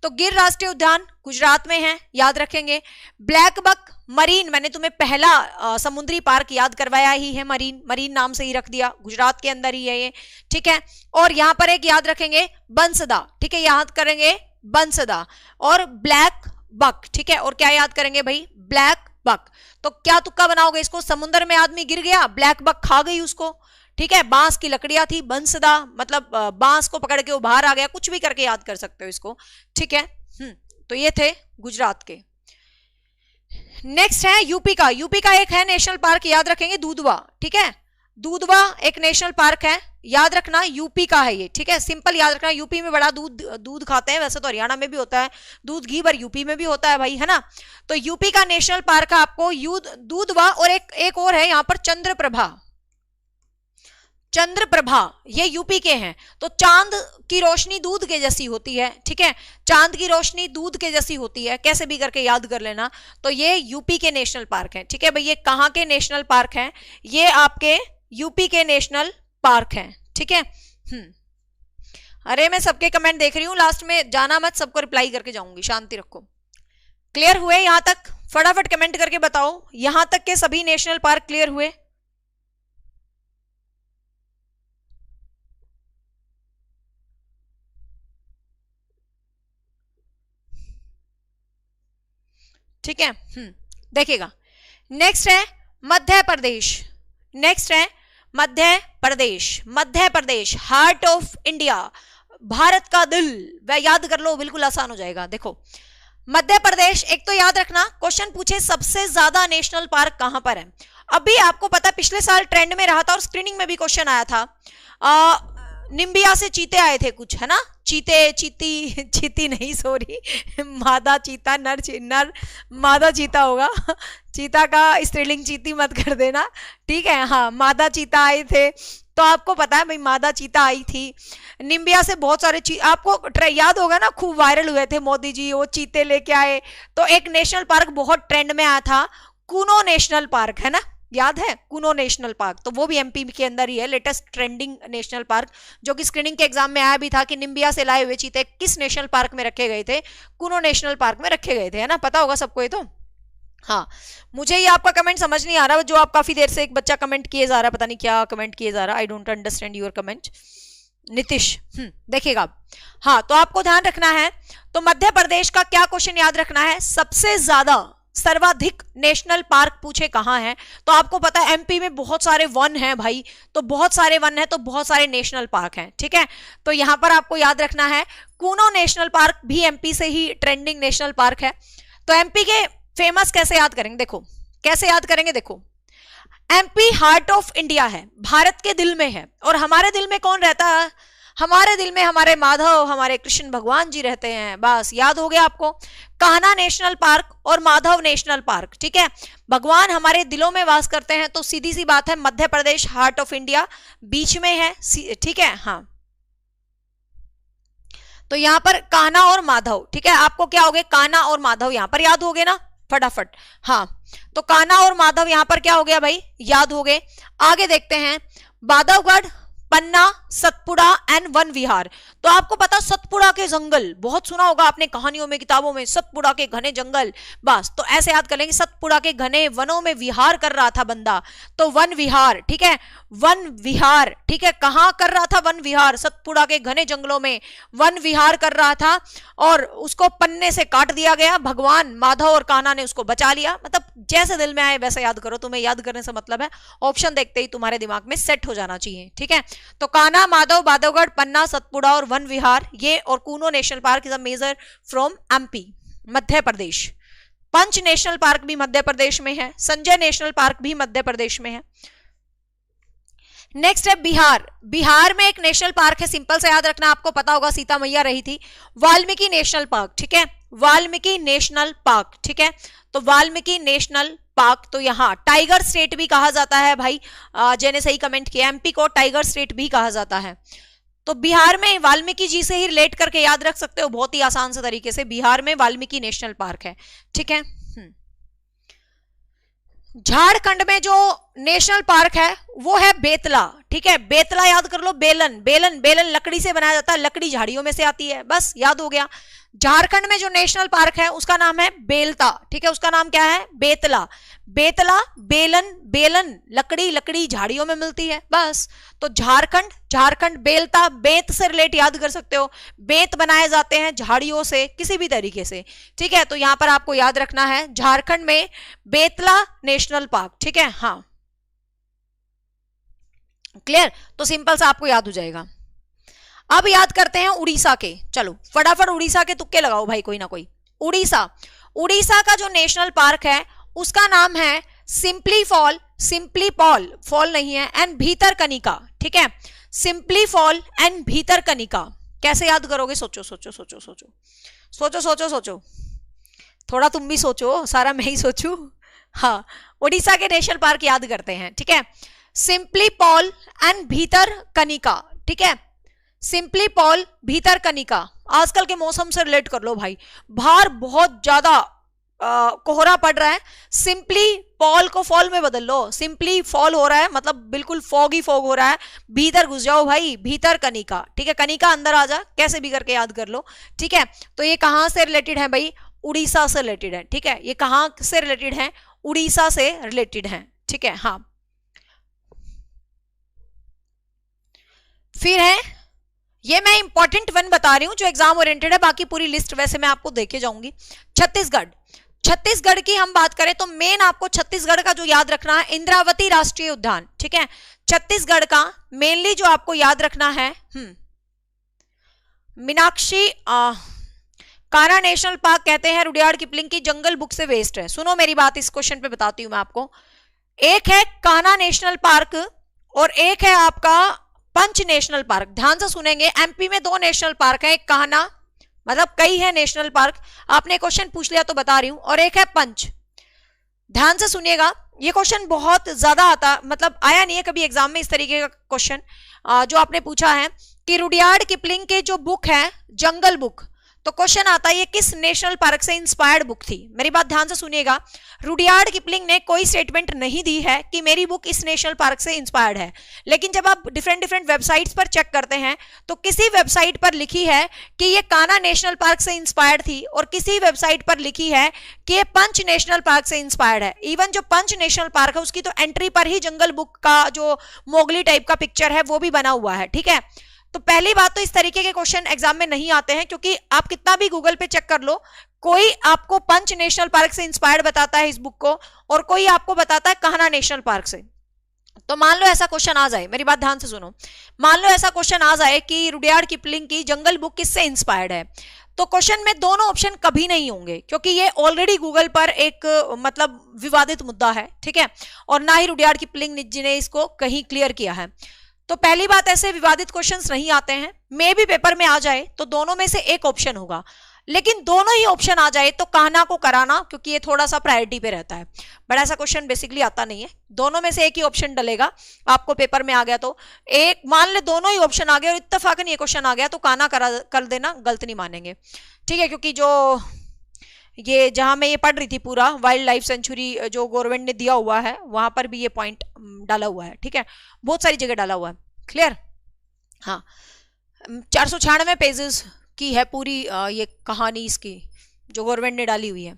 Speaker 1: तो गिर राष्ट्रीय उद्यान गुजरात में है, याद रखेंगे। ब्लैक बक मरीन, मैंने तुम्हें पहला समुद्री पार्क याद करवाया ही है, मरीन, मरीन नाम से ही रख दिया, गुजरात के अंदर ही है ये, ठीक है। और यहां पर एक याद रखेंगे बंसदा, ठीक है, याद करेंगे बंसदा और ब्लैक बक, ठीक है। और क्या याद करेंगे भाई? Black buck. तो क्या तुक्का बनाओगे इसको? समुद्र में आदमी गिर गया, ब्लैक बक खा गई उसको, ठीक है, बांस की लकड़ियां थी, बंसदा मतलब बांस को पकड़ के वो बाहर आ गया, कुछ भी करके याद कर सकते हो इसको, ठीक है। तो ये थे गुजरात के। नेक्स्ट है यूपी का। यूपी का एक है नेशनल पार्क, याद रखेंगे, दूधवा, ठीक है, दूधवा एक नेशनल पार्क है, याद रखना, यूपी का है ये, ठीक है, सिंपल याद रखना। यूपी में बड़ा दूध खाते हैं, वैसे तो हरियाणा में भी होता है दूध घी, पर यूपी में भी होता है भाई, है ना। तो यूपी का नेशनल पार्क है आपको दूधवा, और एक और है यहाँ पर चंद्रप्रभा, चंद्रप्रभा, ये यूपी के हैं। तो चांद की रोशनी दूध के जैसी होती है, ठीक है, चांद की रोशनी दूध के जैसी होती है, कैसे भी करके याद कर लेना। तो ये यूपी के नेशनल पार्क हैं, ठीक है भाई। ये कहाँ के नेशनल पार्क हैं? ये आपके यूपी के नेशनल पार्क हैं, ठीक है। अरे मैं सबके कमेंट देख रही हूं, लास्ट में जाना मत, सबको रिप्लाई करके जाऊंगी, शांति रखो। क्लियर हुए यहां तक? फटाफट कमेंट करके बताओ, यहां तक के सभी नेशनल पार्क क्लियर हुए? ठीक है, देखिएगा। नेक्स्ट है मध्य प्रदेश, नेक्स्ट है Madhya Pradesh. Madhya Pradesh heart of India, Bharat का दिल, वह याद कर लो, बिल्कुल आसान हो जाएगा। देखो मध्य प्रदेश, एक तो याद रखना क्वेश्चन पूछे सबसे ज्यादा नेशनल पार्क कहां पर है। अभी आपको पता पिछले साल ट्रेंड में रहा था और स्क्रीनिंग में भी क्वेश्चन आया था, निम्बिया से चीते आए थे कुछ, है ना, चीती नहीं सॉरी, मादा चीता, नर मादा चीता होगा, चीता का स्त्रीलिंग चीती मत कर देना, ठीक है। हाँ, मादा चीता आए थे, तो आपको पता है भाई मादा चीता आई थी। निम्बिया से बहुत सारे आपको याद होगा ना, खूब वायरल हुए थे मोदी जी, वो चीते लेके आए। तो एक नेशनल पार्क बहुत ट्रेंड में आया था, कुनो नेशनल पार्क, है ना, याद है, कुनो नेशनल पार्क, तो वो भी एमपी के अंदर ही है, लेटेस्ट ट्रेंडिंग नेशनल पार्क, जो कि स्क्रीनिंग के एग्जाम में आया भी था कि निम्बिया से लाए हुए चीते किस नेशनल पार्क में रखे गए थे? कुनो नेशनल पार्क में रखे गए थे, है ना, पता होगा सबको ये तो। हाँ, मुझे ये आपका कमेंट समझ नहीं आ रहा, जो आप काफी देर से एक बच्चा कमेंट किए जा रहा है, पता नहीं क्या कमेंट किए जा रहा है, I don't understand your comment. Nitish, देखिएगा। हाँ, तो आपको ध्यान रखना है, तो मध्य प्रदेश का क्या क्वेश्चन याद रखना है? सबसे ज्यादा सर्वाधिक नेशनल पार्क पूछे कहां है, तो आपको पता है एमपी में बहुत सारे वन हैं भाई, तो बहुत सारे वन हैं, तो बहुत सारे नेशनल पार्क हैं, ठीक है। तो यहां पर आपको याद रखना है कूनो नेशनल पार्क भी एमपी से ही ट्रेंडिंग नेशनल पार्क है। तो एमपी के फेमस कैसे याद करेंगे? देखो कैसे याद करेंगे, देखो एमपी हार्ट ऑफ इंडिया है, भारत के दिल में है, और हमारे दिल में कौन रहता है? हमारे दिल में हमारे माधव, हमारे कृष्ण भगवान जी रहते हैं, बस याद हो गया आपको। कान्हा नेशनल पार्क और माधव नेशनल पार्क, ठीक है, भगवान हमारे दिलों में वास करते हैं, तो सीधी सी बात है Madhya Pradesh heart of India beach में है, ठीक है। हाँ, तो यहां पर कान्हा और माधव, ठीक है, आपको क्या हो गए? कान्हा और माधव यहां पर याद हो गए ना फटाफट। हाँ, तो कान्हा और माधव यहां पर क्या हो गया भाई? याद हो गए। आगे देखते हैं, बांधवगढ़ पन्ना, सतपुड़ा एंड वन विहार। तो आपको पता सतपुड़ा के जंगल बहुत सुना होगा आपने कहानियों में, किताबों में, सतपुड़ा के घने जंगल, बस तो ऐसे याद कर लेंगे, सतपुड़ा के घने वनों में विहार कर रहा था बंदा, तो वन विहार, ठीक है, वन विहार, ठीक है, कहां कर रहा था वन विहार, सतपुड़ा के घने जंगलों में वन विहार कर रहा था, और उसको पन्ने से काट दिया गया, भगवान माधव और कान्हा ने उसको बचा लिया। मतलब जैसे दिल में आए वैसे याद करो, तुम्हें याद करने से मतलब है ऑप्शन देखते ही तुम्हारे दिमाग में सेट हो जाना चाहिए, ठीक है। तो कान्हा, माधव, बांधवगढ़, पन्ना, सतपुड़ा और वन विहार, ये और Kuno national park is a major from MP, Madhya Pradesh. Pench national park भी मध्य प्रदेश में है, संजय नेशनल पार्क भी मध्य प्रदेश में है। नेक्स्ट है बिहार। बिहार में एक नेशनल पार्क है, सिंपल से याद रखना, आपको पता होगा सीता मैया रही थी, वाल्मीकि नेशनल पार्क, ठीक है, वाल्मीकि नेशनल पार्क, ठीक है। तो वाल्मीकि नेशनल पार्क, तो यहाँ टाइगर स्टेट भी कहा जाता है भाई, जिन्हें सही कमेंट किया, एमपी को टाइगर स्टेट भी कहा जाता है। तो बिहार में वाल्मीकि जी से ही रिलेट करके याद रख सकते हो बहुत ही आसान से तरीके से, बिहार में वाल्मीकि नेशनल पार्क है, ठीक है। झारखंड में जो नेशनल पार्क है वो है बेतला, ठीक है, बेतला याद कर लो, बेलन, बेलन, बेलन लकड़ी से बनाया जाता है, लकड़ी झाड़ियों में से आती है, बस याद हो गया। झारखंड में जो नेशनल पार्क है उसका नाम है बेलता, ठीक है, उसका नाम क्या है, बेतला, बेतला, बेलन, बेलन लकड़ी, लकड़ी झाड़ियों में मिलती है, बस। तो झारखंड, झारखंड, बेलता, बेत से रिलेट याद कर सकते हो, बेत बनाए जाते हैं झाड़ियों से किसी भी तरीके से, ठीक है। तो यहां पर आपको याद रखना है झारखंड में बेतला नेशनल पार्क, ठीक है, हाँ, क्लियर। तो सिंपल सा आपको याद हो जाएगा। अब याद करते हैं उड़ीसा के, चलो फटाफट उड़ीसा के तुक्के लगाओ भाई कोई ना कोई। उड़ीसा, उड़ीसा का जो नेशनल पार्क है उसका नाम है simply fall, simply fall, fall नहीं है, एंड भीतरकनिका, ठीक है, सिंपली फॉल एंड भीतरकनिका। कैसे याद करोगे, सोचो सोचो सोचो सोचो सोचो सोचो सोचो, थोड़ा तुम भी सोचो, सारा मैं ही सोचू। हाँ, उड़ीसा के नेशनल पार्क याद करते हैं, ठीक है, सिंपली फॉल एंड भीतरकनिका, ठीक है, सिंपली फॉल, भीतरकनिका। आजकल के मौसम से रिलेट कर लो भाई, बाहर बहुत ज्यादा कोहरा पड़ रहा है, सिंपली फॉल को फॉल में बदल लो, सिंपली फॉल हो रहा है मतलब बिल्कुल फॉग ही फॉग हो रहा है, भीतर घुस जाओ भाई, भीतरकनिका, ठीक है, कनिका अंदर आ जा, कैसे भी करके याद कर लो, ठीक है। तो ये कहां से रिलेटेड है भाई, उड़ीसा से रिलेटेड है, ठीक है, ये कहां से रिलेटेड है, उड़ीसा से रिलेटेड है, ठीक है, हाँ। फिर है, ये मैं इंपॉर्टेंट वन बता रही हूं जो एग्जाम ओरिएंटेड है, बाकी पूरी लिस्ट वैसे मैं आपको देके जाऊंगी। छत्तीसगढ़, छत्तीसगढ़ की हम बात करें तो मेन आपको छत्तीसगढ़ का जो याद रखना है इंद्रावती राष्ट्रीय उद्यान, ठीक है, छत्तीसगढ़ का मेनली जो आपको याद रखना है मीनाक्षी कान्हा नेशनल पार्क कहते हैं, रुडियार्ड किपलिंग की जंगल बुक से वेस्ट है। सुनो मेरी बात, इस क्वेश्चन पे बताती हूं मैं आपको। एक है कान्हा नेशनल पार्क और एक है आपका पंच नेशनल पार्क। ध्यान से सुनेंगे, एमपी में 2 नेशनल पार्क है, एक कान्हा मतलब कई है नेशनल पार्क, आपने क्वेश्चन पूछ लिया तो बता रही हूं, और एक है पंच। ध्यान से सुनिएगा, ये क्वेश्चन बहुत ज्यादा आता, मतलब आया नहीं है कभी एग्जाम में इस तरीके का क्वेश्चन जो आपने पूछा है कि रुडियार्ड किपलिंग के जो बुक है जंगल बुक, तो क्वेश्चन आता है ये किस नेशनल पार्क से इंस्पायर्ड बुक थी। मेरी बात ध्यान से सुनिएगा, रुडियार्ड किपलिंग ने कोई स्टेटमेंट नहीं दी है कि मेरी बुक इस नेशनल पार्क से इंस्पायर्ड है, लेकिन जब आप डिफरेंट वेबसाइट्स पर चेक करते हैं तो किसी वेबसाइट पर लिखी है कि ये कान्हा नेशनल पार्क से इंस्पायर्ड थी और किसी वेबसाइट पर लिखी है कि ये पंच नेशनल पार्क से इंस्पायर्ड है। इवन जो पंच नेशनल पार्क है उसकी तो एंट्री पर ही जंगल बुक का जो मोगली टाइप का पिक्चर है वो भी बना हुआ है, ठीक है। तो पहली बात तो इस तरीके के क्वेश्चन एग्जाम में नहीं आते हैं, क्योंकि आप कितना भी गूगल पे चेक कर लो, कोई आपको पंच नेशनल पार्क से इंस्पायर्ड बताता है इस बुक को और कोई आपको बताता है कान्हा नेशनल पार्क से। तो मान लो ऐसा क्वेश्चन आ जाए, मेरी बात ध्यान से सुनो, मान लो ऐसा क्वेश्चन आ जाए कि रुडियार्ड किपलिंग की जंगल बुक किससे इंस्पायर्ड है, तो क्वेश्चन में दोनों ऑप्शन कभी नहीं होंगे, क्योंकि ये ऑलरेडी गूगल पर एक मतलब विवादित मुद्दा है, ठीक है, और ना ही रुडियार्ड किपलिंग जी ने इसको कहीं क्लियर किया है। तो पहली बात, ऐसे विवादित क्वेश्चंस नहीं आते हैं, मे भी पेपर में आ जाए तो दोनों में से एक ऑप्शन होगा, लेकिन दोनों ही ऑप्शन आ जाए तो कान्हा को कराना, क्योंकि ये थोड़ा सा प्रायोरिटी पे रहता है, बड़ा ऐसा क्वेश्चन बेसिकली आता नहीं है, दोनों में से एक ही ऑप्शन डलेगा आपको पेपर में आ गया तो। एक मान ले दोनों ही ऑप्शन आ गए और इत्तेफाकन ये क्वेश्चन आ गया तो कान्हा कर देना, गलत नहीं मानेंगे, ठीक है, क्योंकि जो ये जहां मैं ये पढ़ रही थी पूरा वाइल्ड लाइफ सेंचुरी जो गवर्नमेंट ने दिया हुआ है वहां पर भी ये पॉइंट डाला हुआ है, ठीक है, बहुत सारी जगह डाला हुआ है, क्लियर। हाँ, 496 पेजेस की है पूरी ये कहानी इसकी जो गवर्नमेंट ने डाली हुई है।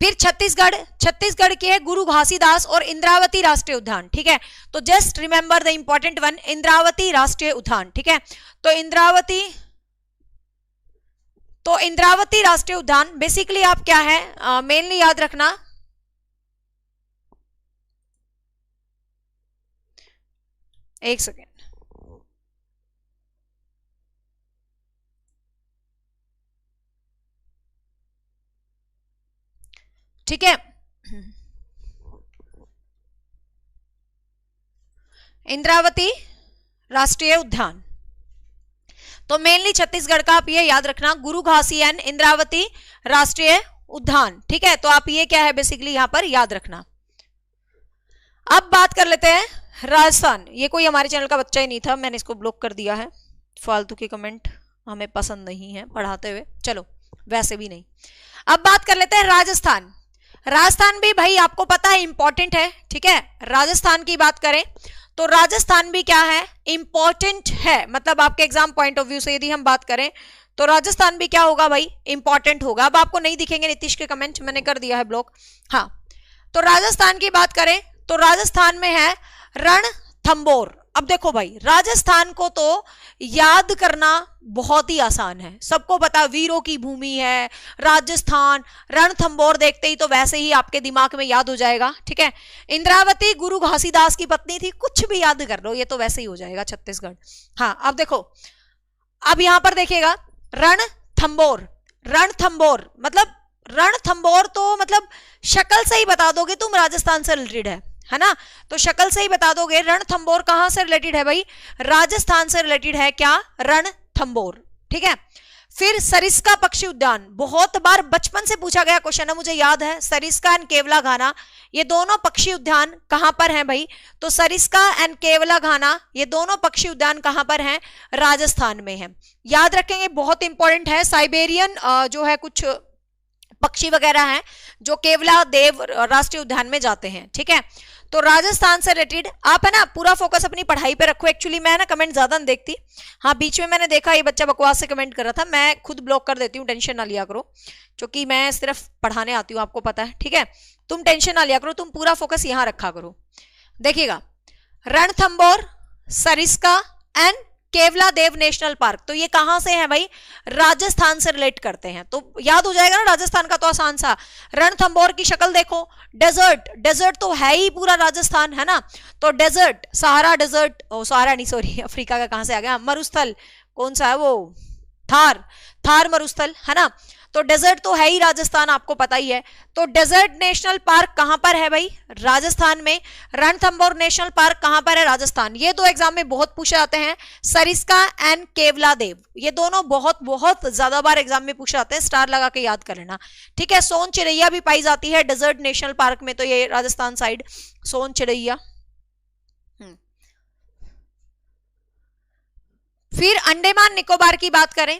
Speaker 1: फिर छत्तीसगढ़ की है गुरु घासीदास और इंद्रावती राष्ट्रीय उद्यान, ठीक है। तो just remember the important one, Indravati राष्ट्रीय उद्यान, ठीक है। तो इंद्रावती राष्ट्रीय उद्यान बेसिकली आप क्या है मेनली याद रखना, एक सेकेंड, ठीक है। इंद्रावती राष्ट्रीय उद्यान, तो मेनली छत्तीसगढ़ का आप ये याद रखना, गुरु घासी एंड इंद्रावती राष्ट्रीय उद्यान, ठीक है। तो आप ये क्या है बेसिकली यहां पर याद रखना। अब बात कर लेते हैं राजस्थान। ये कोई हमारे चैनल का बच्चा ही नहीं था, मैंने इसको ब्लॉक कर दिया है, फालतू के कमेंट हमें पसंद नहीं है पढ़ाते हुए, चलो वैसे भी नहीं। अब बात कर लेते हैं राजस्थान। राजस्थान भी भाई आपको पता है इंपॉर्टेंट है, ठीक है। राजस्थान की बात करें तो राजस्थान भी क्या है इंपॉर्टेंट है, मतलब आपके एग्जाम पॉइंट ऑफ व्यू से यदि हम बात करें तो राजस्थान भी क्या होगा भाई इंपॉर्टेंट होगा। अब आपको नहीं दिखेंगे नीतीश के कमेंट, मैंने कर दिया है ब्लॉक। हाँ, तो राजस्थान की बात करें तो राजस्थान में है रणथंबोर। अब देखो भाई राजस्थान को तो याद करना बहुत ही आसान है, सबको पता वीरों की भूमि है राजस्थान, रणथंबोर देखते ही तो वैसे ही आपके दिमाग में याद हो जाएगा, ठीक है। इंद्रावती गुरु घासीदास की पत्नी थी, कुछ भी याद कर लो ये तो वैसे ही हो जाएगा छत्तीसगढ़। हाँ, अब देखो, अब यहां पर देखिएगा रणथंबोर, रणथंबोर मतलब रणथंबोर तो मतलब शक्ल से ही बता दोगे तुम राजस्थान से रिलेटेड है ना, तो शक्ल से ही बता दोगे। रणथंबोर कहां से रिलेटेड है भाई, राजस्थान से रिलेटेड है क्या, रणथंबोर, ठीक है। फिर सरिस्का पक्षी उद्यान, बहुत बार बचपन से पूछा गया क्वेश्चन है, मुझे याद है। सरिस्का एंड केवला घाना ये दोनों पक्षी उद्यान कहां पर हैं भाई, तो सरिस्का एंड केवला घाना ये दोनों पक्षी उद्यान कहां पर हैं, राजस्थान में है। याद रखेंगे, बहुत इंपॉर्टेंट है। साइबेरियन जो है कुछ पक्षी वगैरह हैं जो केवला देव राष्ट्रीय उद्यान में जाते हैं, ठीक है। तो राजस्थान से रिलेटेड आप है ना पूरा फोकस अपनी पढ़ाई पे रखो। एक्चुअली मैं ना कमेंट ज्यादा नहीं देखती, हाँ बीच में मैंने देखा ये बच्चा बकवास से कमेंट कर रहा था, मैं खुद ब्लॉक कर देती हूँ, टेंशन ना लिया करो, क्योंकि मैं सिर्फ पढ़ाने आती हूँ आपको पता है, ठीक है। तुम टेंशन ना लिया करो, तुम पूरा फोकस यहाँ रखा करो। देखिएगा Ranthambore, Sariska and Keoladeo national park, तो ये कहां से है भाई, राजस्थान से रिलेट करते हैं, तो याद हो जाएगा ना राजस्थान का तो आसान सा। रणथंबोर की शक्ल देखो, डेजर्ट, डेजर्ट तो है ही पूरा राजस्थान है ना, तो डेजर्ट, सहारा डेजर्ट, सहारा नहीं सॉरी अफ्रीका का कहां से आ गया, मरुस्थल कौन सा है वो, थार मरुस्थल है ना, तो डेजर्ट तो है ही राजस्थान, आपको पता ही है। तो डेजर्ट नेशनल पार्क कहां पर है भाई, राजस्थान में। रणथंबोर नेशनल पार्क कहां पर है, राजस्थान। ये दो एग्जाम में बहुत पूछे जाते हैं, सरिस्का एंड केवला देव, ये दोनों बहुत बहुत ज्यादा बार एग्जाम में पूछे जाते हैं, स्टार लगा के याद कर लेना, ठीक है। सोन चिड़ैया भी पाई जाती है डेजर्ट नेशनल पार्क में, तो ये राजस्थान साइड सोन चिड़ैया। फिर अंडमान निकोबार की बात करें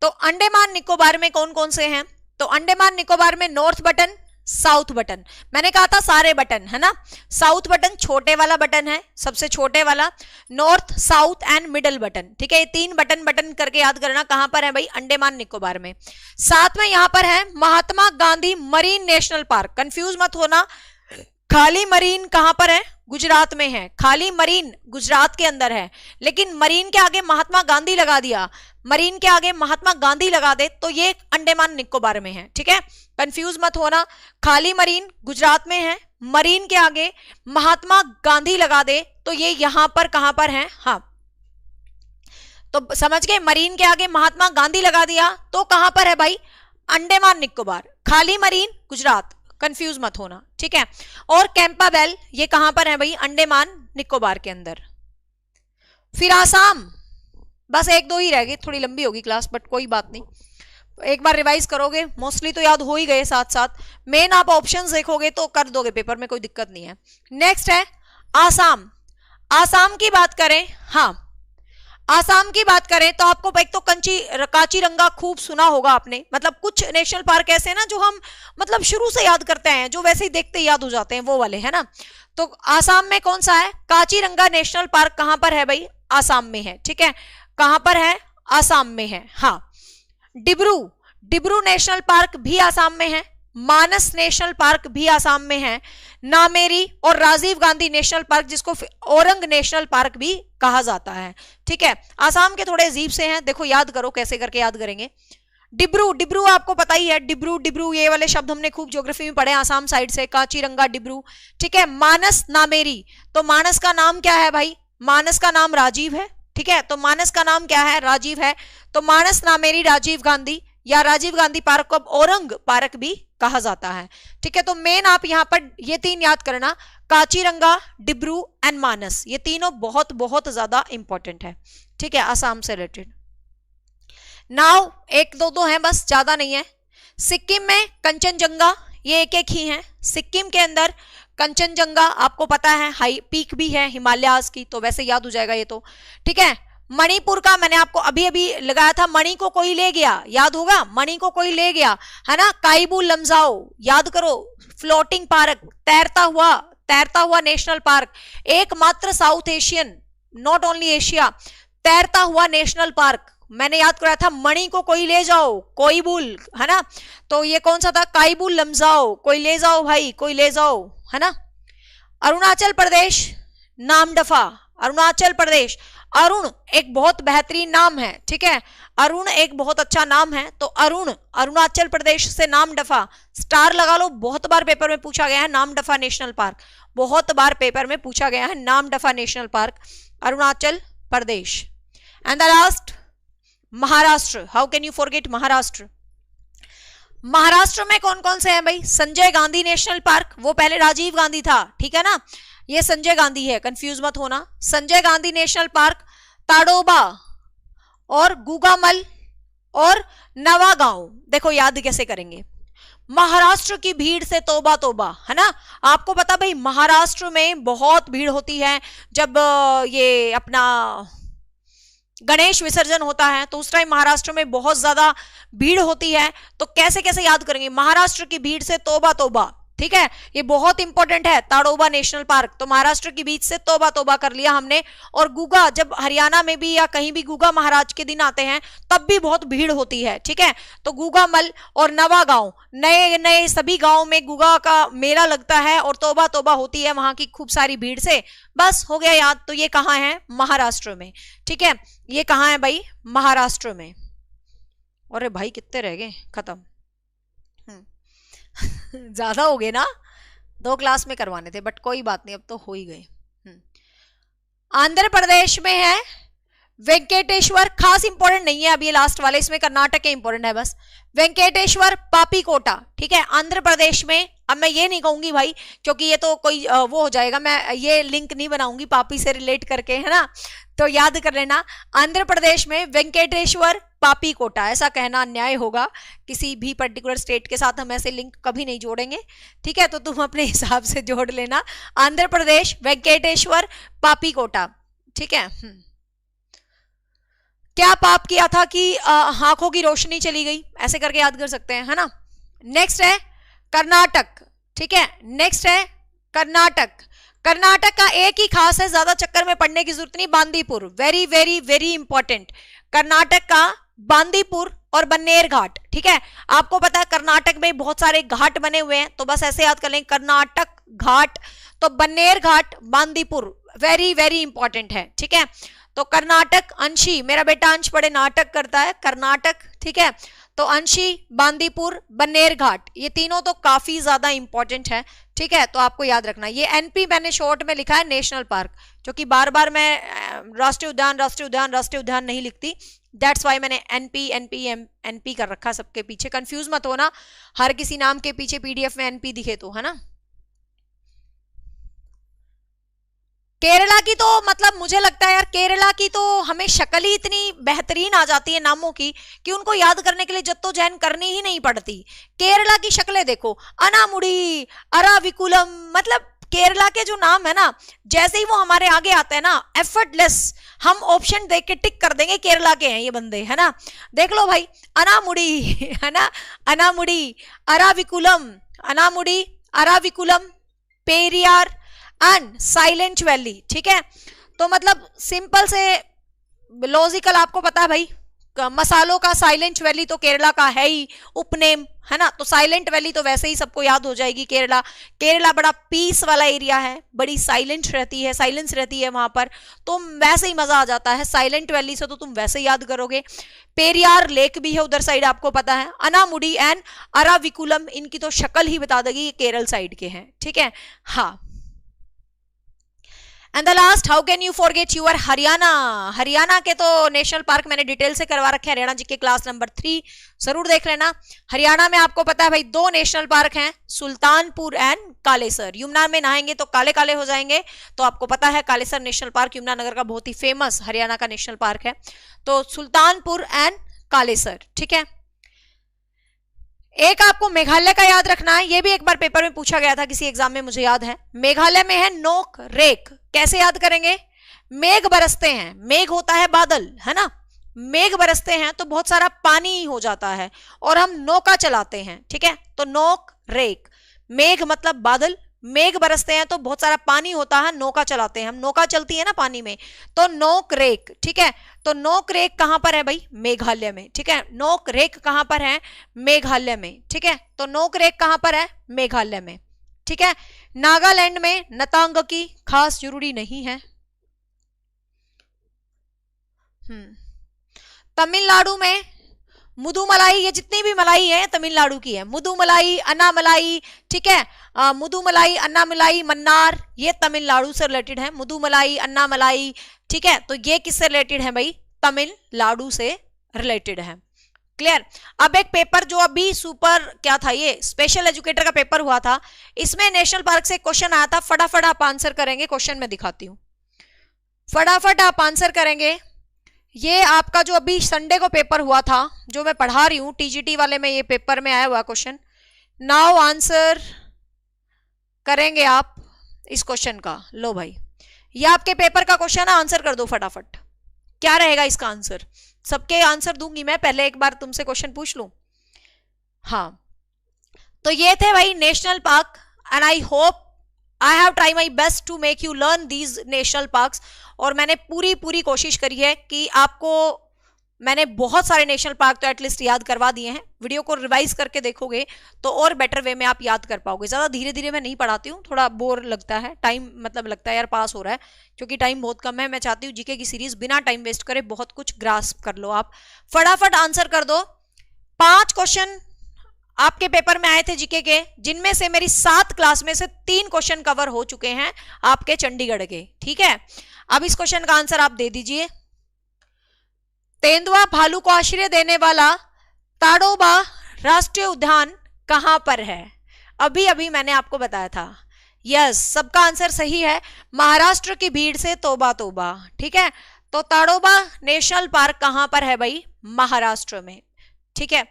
Speaker 1: तो अंडमान निकोबार में कौन कौन से हैं, तो अंडमान निकोबार में नॉर्थ बटन, साउथ बटन, मैंने कहा था सारे बटन है ना, साउथ बटन छोटे वाला बटन है, सबसे छोटे वाला, north, south and middle button, ठीक है। ये तीन बटन बटन करके याद करना कहां पर है भाई, अंडमान निकोबार में। साथ में यहां पर है Mahatma Gandhi marine national park, confuse मत होना, खाली मरीन कहां पर है, गुजरात में है, खाली मरीन गुजरात के अंदर है, लेकिन मरीन के आगे महात्मा गांधी लगा दिया, मरीन के आगे महात्मा गांधी लगा दे तो ये अंडमान निकोबार में है, ठीक है, कंफ्यूज मत होना। खाली मरीन गुजरात में है, मरीन के आगे महात्मा गांधी लगा दे तो ये यहां पर कहां पर है, हाँ तो समझ गए, मरीन के आगे महात्मा गांधी लगा दिया तो कहां पर है भाई, अंडमान निकोबार, खाली मरीन गुजरात, कंफ्यूज मत होना, ठीक है। और कैंपाबेल ये कहां पर है भाई, अंडमान निकोबार के अंदर। फिर आसाम, बस एक दो ही रह गई, थोड़ी लंबी होगी क्लास बट कोई बात नहीं, एक बार रिवाइज करोगे मोस्टली तो याद हो ही गए, साथ साथ मेन आप ऑप्शंस देखोगे तो कर दोगे पेपर में, कोई दिक्कत नहीं है। नेक्स्ट है आसाम। आसाम की बात करें, हाँ आसाम की बात करें तो आपको एक तो काचीरंगा खूब सुना होगा आपने, मतलब कुछ नेशनल पार्क ऐसे हैं ना जो हम मतलब शुरू से याद करते हैं, जो वैसे ही देखते याद हो जाते हैं वो वाले है ना, तो आसाम में कौन सा है? काजीरंगा नेशनल पार्क कहां पर है भाई? आसाम में है, ठीक है। कहां पर है? आसाम में है। हाँ, डिब्रू नेशनल पार्क भी आसाम में है, मानस नेशनल पार्क भी आसाम में है, नामेरी और राजीव गांधी नेशनल पार्क जिसको औरंग नेशनल पार्क भी कहा जाता है, ठीक है। आसाम के थोड़े अजीब से हैं, देखो याद करो कैसे करके याद करेंगे। डिब्रू आपको पता ही है, डिब्रू ये वाले शब्द हमने खूब ज्योग्राफी में पढ़े, आसाम साइड से, काजीरंगा डिब्रू, ठीक है। मानस नामेरी, तो मानस का नाम क्या है भाई? मानस का नाम राजीव है, ठीक है। तो मानस का नाम क्या है? राजीव है। तो मानस नामेरी राजीव गांधी या राजीव गांधी पार्क को औरंग पार्क भी कहा जाता है, ठीक है। तो मेन आप यहां पर ये 3 याद करना, काजीरंगा, डिब्रू एंड मानस, ये तीनों बहुत बहुत ज्यादा इंपॉर्टेंट है, ठीक है, आसाम से रिलेटेड। नाउ 1-2 हैं बस, ज्यादा नहीं है। सिक्किम में कंचनजंगा, ये एक ही है। सिक्किम के अंदर कंचनजंगा आपको पता है हाई पीक भी है हिमालयाज की, तो वैसे याद हो जाएगा ये तो, ठीक है। मणिपुर का मैंने आपको अभी अभी लगाया था, मणि को कोई ले गया, याद होगा, मणि को कोई ले गया, है ना। काइबू लमजाओ याद करो, फ्लोटिंग पार्क, तैरता हुआ नेशनल पार्क, एकमात्र south Asian, not only Asia, तैरता हुआ नेशनल पार्क मैंने याद कराया था। मणि को कोई ले जाओ, कोईबुल, है ना। तो ये कौन सा था? काइबू लमजाओ, कोई ले जाओ भाई, कोई ले जाओ, है ना। अरुणाचल प्रदेश, नामदफा, अरुणाचल प्रदेश, अरुण एक बहुत बेहतरीन नाम है, ठीक है, अरुण एक बहुत अच्छा नाम है। तो अरुण, अरुणाचल प्रदेश से नामदफा, स्टार लगा लो, बहुत बार पेपर में पूछा गया है नामदफा नेशनल पार्क, बहुत बार पेपर में पूछा गया है Namdapha national park, Arunachal Pradesh. And the last Maharashtra, how can you forget Maharashtra. Maharashtra में कौन कौन से हैं भाई? संजय गांधी नेशनल पार्क, वो पहले राजीव गांधी था, ठीक है ना, ये संजय गांधी है, कंफ्यूज मत होना। संजय गांधी नेशनल पार्क, ताडोबा और गुगामल और नवागांव। देखो याद कैसे करेंगे, महाराष्ट्र की भीड़ से तौबा तौबा, है ना। आपको पता भाई महाराष्ट्र में बहुत भीड़ होती है जब ये अपना गणेश विसर्जन होता है, तो उस टाइम महाराष्ट्र में बहुत ज्यादा भीड़ होती है। तो कैसे कैसे याद करेंगे? महाराष्ट्र की भीड़ से तौबा तौबा, ठीक है, ये बहुत इंपॉर्टेंट है, ताडोबा नेशनल पार्क। तो महाराष्ट्र की बीच से तौबा तौबा कर लिया हमने। और गुगा, जब हरियाणा में भी या कहीं भी गुगा महाराज के दिन आते हैं तब भी बहुत भीड़ होती है, ठीक है। तो गुगामल और नवागांव, नए नए सभी गांव में गुगा का मेला लगता है और तौबा तौबा होती है वहां की खूब सारी भीड़ से। बस हो गया याद। तो ये कहाँ है? महाराष्ट्र में, ठीक है। ये कहाँ है भाई? महाराष्ट्र में। अरे भाई कितने रह गए? खत्म। ज्यादा हो गए ना, 2 क्लास में करवाने थे, बट कोई बात नहीं, अब तो हो ही गए। आंध्र प्रदेश में है वेंकटेश्वर, खास इंपॉर्टेंट नहीं है अब ये लास्ट वाले, इसमें कर्नाटक के इंपॉर्टेंट है बस। वेंकटेश्वर पापीकोटा, ठीक है, आंध्र प्रदेश में। अब मैं ये नहीं कहूंगी भाई, क्योंकि ये तो कोई वो हो जाएगा, मैं ये लिंक नहीं बनाऊंगी पापी से रिलेट करके, है ना। तो याद कर लेना, आंध्र प्रदेश में वेंकटेश्वर पापीकोटा, ऐसा कहना अन्याय होगा, किसी भी पर्टिकुलर स्टेट के साथ हम ऐसे लिंक कभी नहीं जोड़ेंगे, ठीक है। तो तुम अपने हिसाब से जोड़ लेना, आंध्र प्रदेश वेंकटेश्वर पापीकोटा, ठीक है। क्या पाप किया था कि आंखों की रोशनी चली गई, ऐसे करके याद कर सकते हैं, है ना। नेक्स्ट है कर्नाटक, ठीक है, नेक्स्ट है कर्नाटक। कर्नाटक का एक ही खास है, ज्यादा चक्कर में पढ़ने की जरूरत नहीं, Bandipur, very very very important. Karnataka का बांदीपुर और बन्नेर घाट, ठीक है। आपको पता है कर्नाटक में बहुत सारे घाट बने हुए हैं, तो बस ऐसे याद कर लें, कर्नाटक घाट, तो बन्नेर घाट, बांदीपुर, वेरी वेरी इंपॉर्टेंट है, ठीक है। तो कर्नाटक, अंशी, मेरा बेटा अंश बड़े नाटक करता है, कर्नाटक, ठीक है। तो अंशी, बांदीपुर, बन्नेर घाट, ये तीनों तो काफी ज्यादा इंपॉर्टेंट है, ठीक है। तो आपको याद रखना, ये एनपी मैंने शॉर्ट में लिखा है नेशनल पार्क, क्योंकि बार बार मैं राष्ट्रीय उद्यान राष्ट्रीय उद्यान राष्ट्रीय उद्यान नहीं लिखती, दैट्स वाई मैंने एनपी एनपी एनपी कर रखा सबके पीछे। कंफ्यूज मत होना, हर किसी नाम के पीछे पीडीएफ में एनपी दिखे तो, है ना। केरला की तो मतलब मुझे लगता है यार, केरला की तो हमें शक्ल ही इतनी बेहतरीन आ जाती है नामों की कि उनको याद करने के लिए जद्दोजहद करनी ही नहीं पड़ती। केरला की शक्लें देखो, अनामुड़ी, अराविकुलम, मतलब केरला के जो नाम है ना, जैसे ही वो हमारे आगे आते हैं ना, एफर्टलेस हम ऑप्शन देख के टिक कर देंगे केरला के हैं ये बंदे, है ना। देख लो भाई, अनामुड़ी, है ना, Anamudi, अराविकुलम, Anamudi, अराविकुलम, Periyar, and silent valley, ठीक है। तो मतलब सिंपल से लॉजिकल आपको पता है भाई, मसालों का साइलेंट वैली तो केरला का है ही उपनेम, है ना। तो साइलेंट वैली तो वैसे ही सबको याद हो जाएगी। केरला, केरला बड़ा पीस वाला एरिया है, बड़ी साइलेंट रहती है, साइलेंस रहती है वहां पर, तो वैसे ही मजा आ जाता है। साइलेंट वैली से तो तुम वैसे ही याद करोगे। पेरियार लेक भी है उधर साइड, आपको पता है। अनामुडी एंड अराविकुलम, इनकी तो शक्ल ही बता देगी ये केरल साइड के हैं, ठीक है। हाँ, and the last, how can you forget your Haryana. Haryana के तो नेशनल पार्क मैंने डिटेल से करवा रखे हैं, हरियाणा जी के क्लास नंबर 3 जरूर देख लेना। हरियाणा में आपको पता है भाई 2 नेशनल पार्क हैं, सुल्तानपुर एंड कालेसर। यमुना में नहाएंगे तो काले काले हो जाएंगे, तो आपको पता है कालेसर नेशनल पार्क यमुनानगर का बहुत ही फेमस हरियाणा का नेशनल पार्क है। तो सुल्तानपुर एंड कालेसर, ठीक है। एक आपको मेघालय का याद रखना है, ये भी एक बार पेपर में पूछा गया था किसी एग्जाम में, मुझे याद है। मेघालय में है नोक रेक, कैसे याद करेंगे? मेघ बरसते हैं, मेघ होता है बादल, है ना। मेघ बरसते हैं तो बहुत सारा पानी हो जाता है और हम नौका चलाते हैं, ठीक है। तो नोक रेक, मेघ मतलब बादल, मेघ बरसते हैं तो बहुत सारा पानी होता है, नौका चलाते हैं हम, नौका चलती है ना पानी में, तो नोक रेक, ठीक है। तो नोक रेक कहां पर है भाई? मेघालय में, ठीक है। नोक रेक कहां पर है? मेघालय में, ठीक है। तो नोक रेक कहां पर है? मेघालय में, ठीक है। नागालैंड में नतांग की खास जरूरी नहीं है। तमिलनाडु में मुदुमलाई, ये जितनी भी मलाई है तमिलनाडु की है। मुदुमलाई, अन्नामलाई, ठीक है। मुदुमलाई, अन्नामलाई, मन्नार, ये तमिलनाडु से रिलेटेड है। मुदुमलाई, अन्नामलाई, ठीक है। तो ये किससे रिलेटेड है भाई? तमिलनाडु से रिलेटेड है। क्लियर। अब एक पेपर जो अभी सुपर क्या था, ये स्पेशल एजुकेटर का पेपर हुआ था, इसमें नेशनल पार्क से क्वेश्चन आया था। फटाफट आप आंसर करेंगे, क्वेश्चन में दिखाती हूं, फटाफट आप आंसर करेंगे। ये आपका जो अभी संडे को पेपर हुआ था, जो मैं पढ़ा रही हूं टीजीटी वाले में, ये पेपर में आया हुआ क्वेश्चन। नाउ आंसर करेंगे आप इस क्वेश्चन का। लो भाई, ये आपके पेपर का क्वेश्चन है, आंसर कर दो फटाफट। क्या रहेगा इसका आंसर? सबके आंसर दूंगी मैं, पहले एक बार तुमसे क्वेश्चन पूछ लूं। हाँ, तो ये थे भाई national park, and I hope I have try my best to make you learn these national parks. और मैंने पूरी कोशिश करी है कि आपको मैंने बहुत सारे नेशनल पार्क तो एटलीस्ट याद करवा दिए हैं। वीडियो को रिवाइज करके देखोगे तो और बेटर वे में आप याद कर पाओगे। ज्यादा धीरे धीरे मैं नहीं पढ़ाती हूँ, थोड़ा बोर लगता है, टाइम मतलब लगता है यार पास हो रहा है, क्योंकि टाइम बहुत कम है। मैं चाहती हूँ जीके की सीरीज बिना टाइम वेस्ट करे बहुत कुछ ग्रास्प कर लो। आप फटाफट आंसर कर दो। 5 क्वेश्चन आपके पेपर में आए थे जीके के, जिनमें से मेरी 7 क्लास में से 3 क्वेश्चन कवर हो चुके हैं आपके चंडीगढ़ के, ठीक है। अब इस क्वेश्चन का आंसर आप दे दीजिए। तेंदुआ भालू को आश्रय देने वाला ताडोबा राष्ट्रीय उद्यान कहां पर है? अभी अभी मैंने आपको बताया था। यस, सबका आंसर सही है। महाराष्ट्र की भीड़ से तौबा तौबा, ठीक है। तो ताडोबा नेशनल पार्क कहां पर है भाई? महाराष्ट्र में, ठीक है।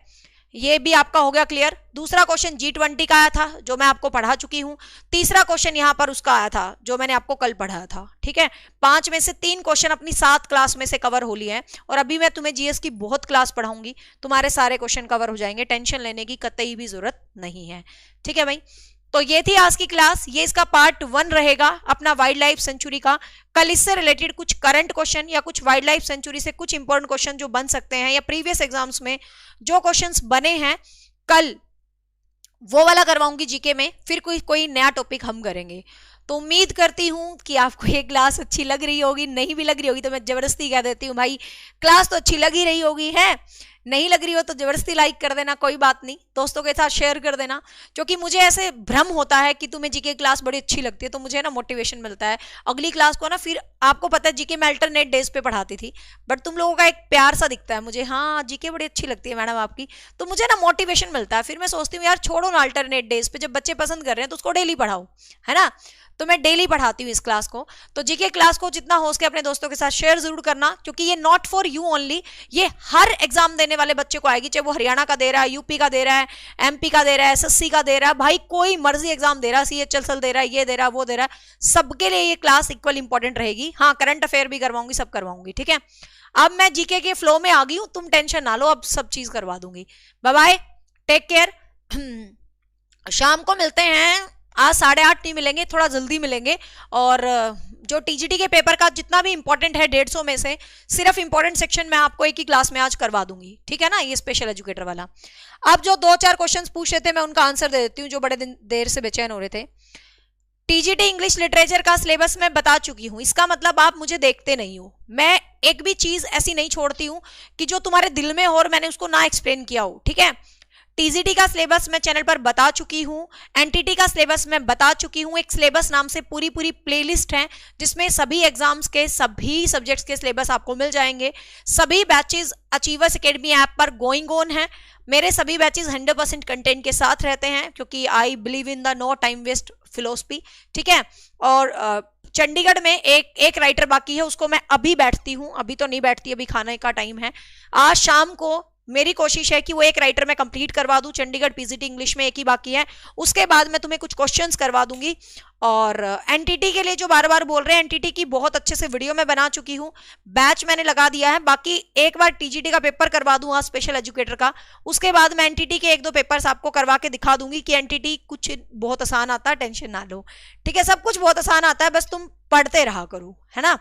Speaker 1: ये भी आपका हो गया क्लियर। दूसरा क्वेश्चन G20 का आया था, जो मैं आपको पढ़ा चुकी हूं। तीसरा क्वेश्चन यहां पर उसका आया था, जो मैंने आपको कल पढ़ाया था, ठीक है। 5 में से 3 क्वेश्चन अपनी 7 क्लास में से कवर हो लिए हैं, और अभी मैं तुम्हें जीएस की बहुत क्लास पढ़ाऊंगी, तुम्हारे सारे क्वेश्चन कवर हो जाएंगे, टेंशन लेने की कतई भी जरूरत नहीं है, ठीक है भाई। तो ये थी आज की क्लास, ये इसका पार्ट 1 रहेगा अपना वाइल्ड लाइफ सेंचुरी का। कल इससे रिलेटेड कुछ करंट क्वेश्चन या कुछ वाइल्ड लाइफ सेंचुरी से कुछ इंपॉर्टेंट क्वेश्चन जो बन सकते हैं, या प्रीवियस एग्जाम्स में जो क्वेश्चंस बने हैं कल, वो वाला करवाऊंगी जीके में। फिर कोई नया टॉपिक हम करेंगे। तो उम्मीद करती हूं कि आपको ये क्लास अच्छी लग रही होगी। नहीं भी लग रही होगी तो मैं जबरदस्ती कह देती हूँ भाई, क्लास तो अच्छी लग ही रही होगी है। नहीं लग रही हो तो जबरदस्ती लाइक कर देना, कोई बात नहीं, दोस्तों के साथ शेयर कर देना, क्योंकि मुझे ऐसे भ्रम होता है कि तुम्हें जीके क्लास बड़ी अच्छी लगती है, तो मुझे ना मोटिवेशन मिलता है अगली क्लास को ना। फिर आपको पता है जीके मैं अल्टरनेट डेज पे पढ़ाती थी, बट तुम लोगों का एक प्यार सा दिखता है मुझे, हाँ जीके बड़ी अच्छी लगती है मैडम आपकी, तो मुझे ना मोटिवेशन मिलता है। फिर मैं सोचती हूँ यार छोड़ो ना अल्टरनेट डेज पे, जब बच्चे पसंद कर रहे हैं तो उसको डेली पढ़ाओ, है ना। तो मैं डेली पढ़ाती हूँ इस क्लास को। तो जीके क्लास को जितना हो सके अपने दोस्तों के साथ शेयर जरूर करना, क्योंकि ये नॉट फॉर यू ओनली, ये हर एग्जाम देने वाले बच्चे को आएगी, चाहे वो हरियाणा का दे रहा है, यूपी का दे रहा है, एमपी का दे रहा है, एसएससी का दे रहा है, भाई कोई मर्जी एग्जाम दे रहा है, सीएचएसएल दे रहा है, ये दे रहा है, वो दे रहा है, सबके लिए ये क्लास इक्वल इंपॉर्टेंट रहेगी। हाँ, करंट अफेयर भी करवाऊंगी, सब करवाऊंगी, ठीक है। अब मैं जीके के फ्लो में आ गई हूँ, तुम टेंशन ना लो, अब सब चीज करवा दूंगी। Bye bye, take care. शाम को मिलते हैं आज 8:30 नहीं मिलेंगे, थोड़ा जल्दी मिलेंगे। और जो टीजीटी के पेपर का जितना भी इंपॉर्टेंट है 150 में से सिर्फ इंपॉर्टेंट सेक्शन मैं आपको एक ही क्लास में आज करवा दूंगी, ठीक है ना, ये स्पेशल एजुकेटर वाला। अब जो 2-4 क्वेश्चंस पूछ रहे थे मैं उनका आंसर दे देती हूँ, जो बड़े देर से बेचैन हो रहे थे। टीजीटी इंग्लिश लिटरेचर का सिलेबस मैं बता चुकी हूं, इसका मतलब आप मुझे देखते नहीं हो। मैं एक भी चीज ऐसी नहीं छोड़ती हूं कि जो तुम्हारे दिल में हो और मैंने उसको ना एक्सप्लेन किया हो, ठीक है। टीजीटी का सिलेबस मैं चैनल पर बता चुकी हूं, एनटीटी का सिलेबस मैं बता चुकी हूं। एक सिलेबस नाम से पूरी प्लेलिस्ट है जिसमें सभी एग्जाम्स के सभी सब्जेक्ट्स के सिलेबस आपको मिल जाएंगे। सभी बैचेस अचीवर्स एकेडमी ऐप पर गोइंग ऑन है। मेरे सभी बैचेस 100% कंटेंट के साथ रहते हैं क्योंकि I believe in the no time waste philosophy, ठीक है। और चंडीगढ़ में एक राइटर बाकी है, उसको मैं अभी बैठती हूँ, अभी तो नहीं बैठती, अभी खाने का टाइम है। आज शाम को मेरी कोशिश है कि वो एक राइटर मैं कंप्लीट करवा दूं। चंडीगढ़ पीजीटी इंग्लिश में एक ही बाकी है, उसके बाद मैं तुम्हें कुछ क्वेश्चंस करवा दूंगी। और एनटीटी के लिए जो बार बार बोल रहे हैं, एनटीटी की बहुत अच्छे से वीडियो मैं बना चुकी हूं, बैच मैंने लगा दिया है। बाकी एक बार टीजीटी का पेपर करवा दूं आज स्पेशल एजुकेटर का, उसके बाद मैं एनटीटी के 1-2 पेपर्स आपको करवा के दिखा दूंगी कि एनटीटी कुछ बहुत आसान आता है, टेंशन ना लो, ठीक है। सब कुछ बहुत आसान आता है, बस तुम पढ़ते रहा करो, है ना।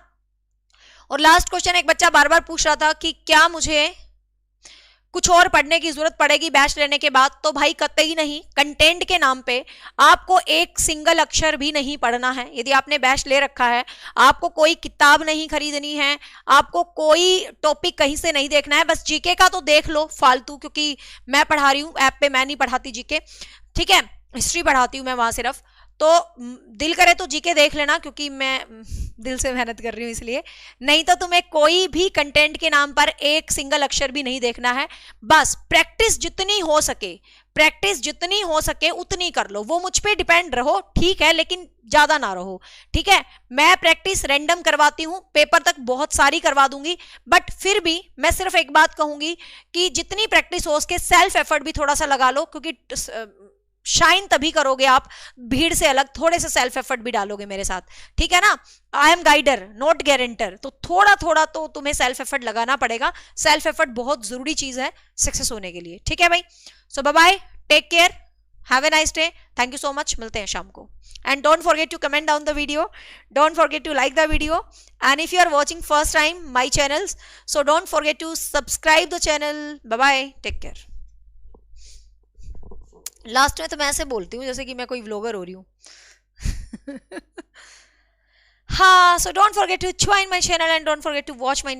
Speaker 1: और लास्ट क्वेश्चन एक बच्चा बार बार पूछ रहा था कि क्या मुझे कुछ और पढ़ने की जरूरत पड़ेगी बैच लेने के बाद। तो भाई कतई नहीं, कंटेंट के नाम पे आपको एक सिंगल अक्षर भी नहीं पढ़ना है। यदि आपने बैच ले रखा है, आपको कोई किताब नहीं खरीदनी है, आपको कोई टॉपिक कहीं से नहीं देखना है, बस जीके का तो देख लो फालतू, क्योंकि मैं पढ़ा रही हूं ऐप पे, मैं नहीं पढ़ाती जीके, ठीक है, हिस्ट्री पढ़ाती हूं मैं वहां सिर्फ। तो दिल करे तो जीके देख लेना, क्योंकि मैं दिल से मेहनत कर रही हूँ इसलिए। नहीं तो तुम्हें कोई भी कंटेंट के नाम पर एक सिंगल अक्षर भी नहीं देखना है। बस प्रैक्टिस जितनी हो सके उतनी कर लो। वो मुझ पे डिपेंड रहो, ठीक है, लेकिन ज्यादा ना रहो, ठीक है। मैं प्रैक्टिस रैंडम करवाती हूँ, पेपर तक बहुत सारी करवा दूंगी, बट फिर भी मैं सिर्फ एक बात कहूंगी कि जितनी प्रैक्टिस हो उसके सेल्फ एफर्ट भी थोड़ा सा लगा लो, क्योंकि शाइन तभी करोगे आप भीड़ से अलग, थोड़े से सेल्फ एफर्ट भी डालोगे मेरे साथ, ठीक है ना। I am guider not guarantor, तो थोड़ा थोड़ा तो तुम्हें सेल्फ एफर्ट लगाना पड़ेगा। सेल्फ एफर्ट बहुत जरूरी चीज है सक्सेस होने के लिए, ठीक है भाई। So bye bye, take care, have a nice day, thank you so much, मिलते हैं शाम को। And don't forget to comment down the video, don't forget to like the video, and if you are watching first time my channels, so don't forget to subscribe the channel. Bye bye, take care. Last में तो मैं ऐसे बोलती हूँ जैसे कि मैं कोई व्लॉगर हो रही हूँ। हाँ, so don't forget to join my channel and don't forget to watch my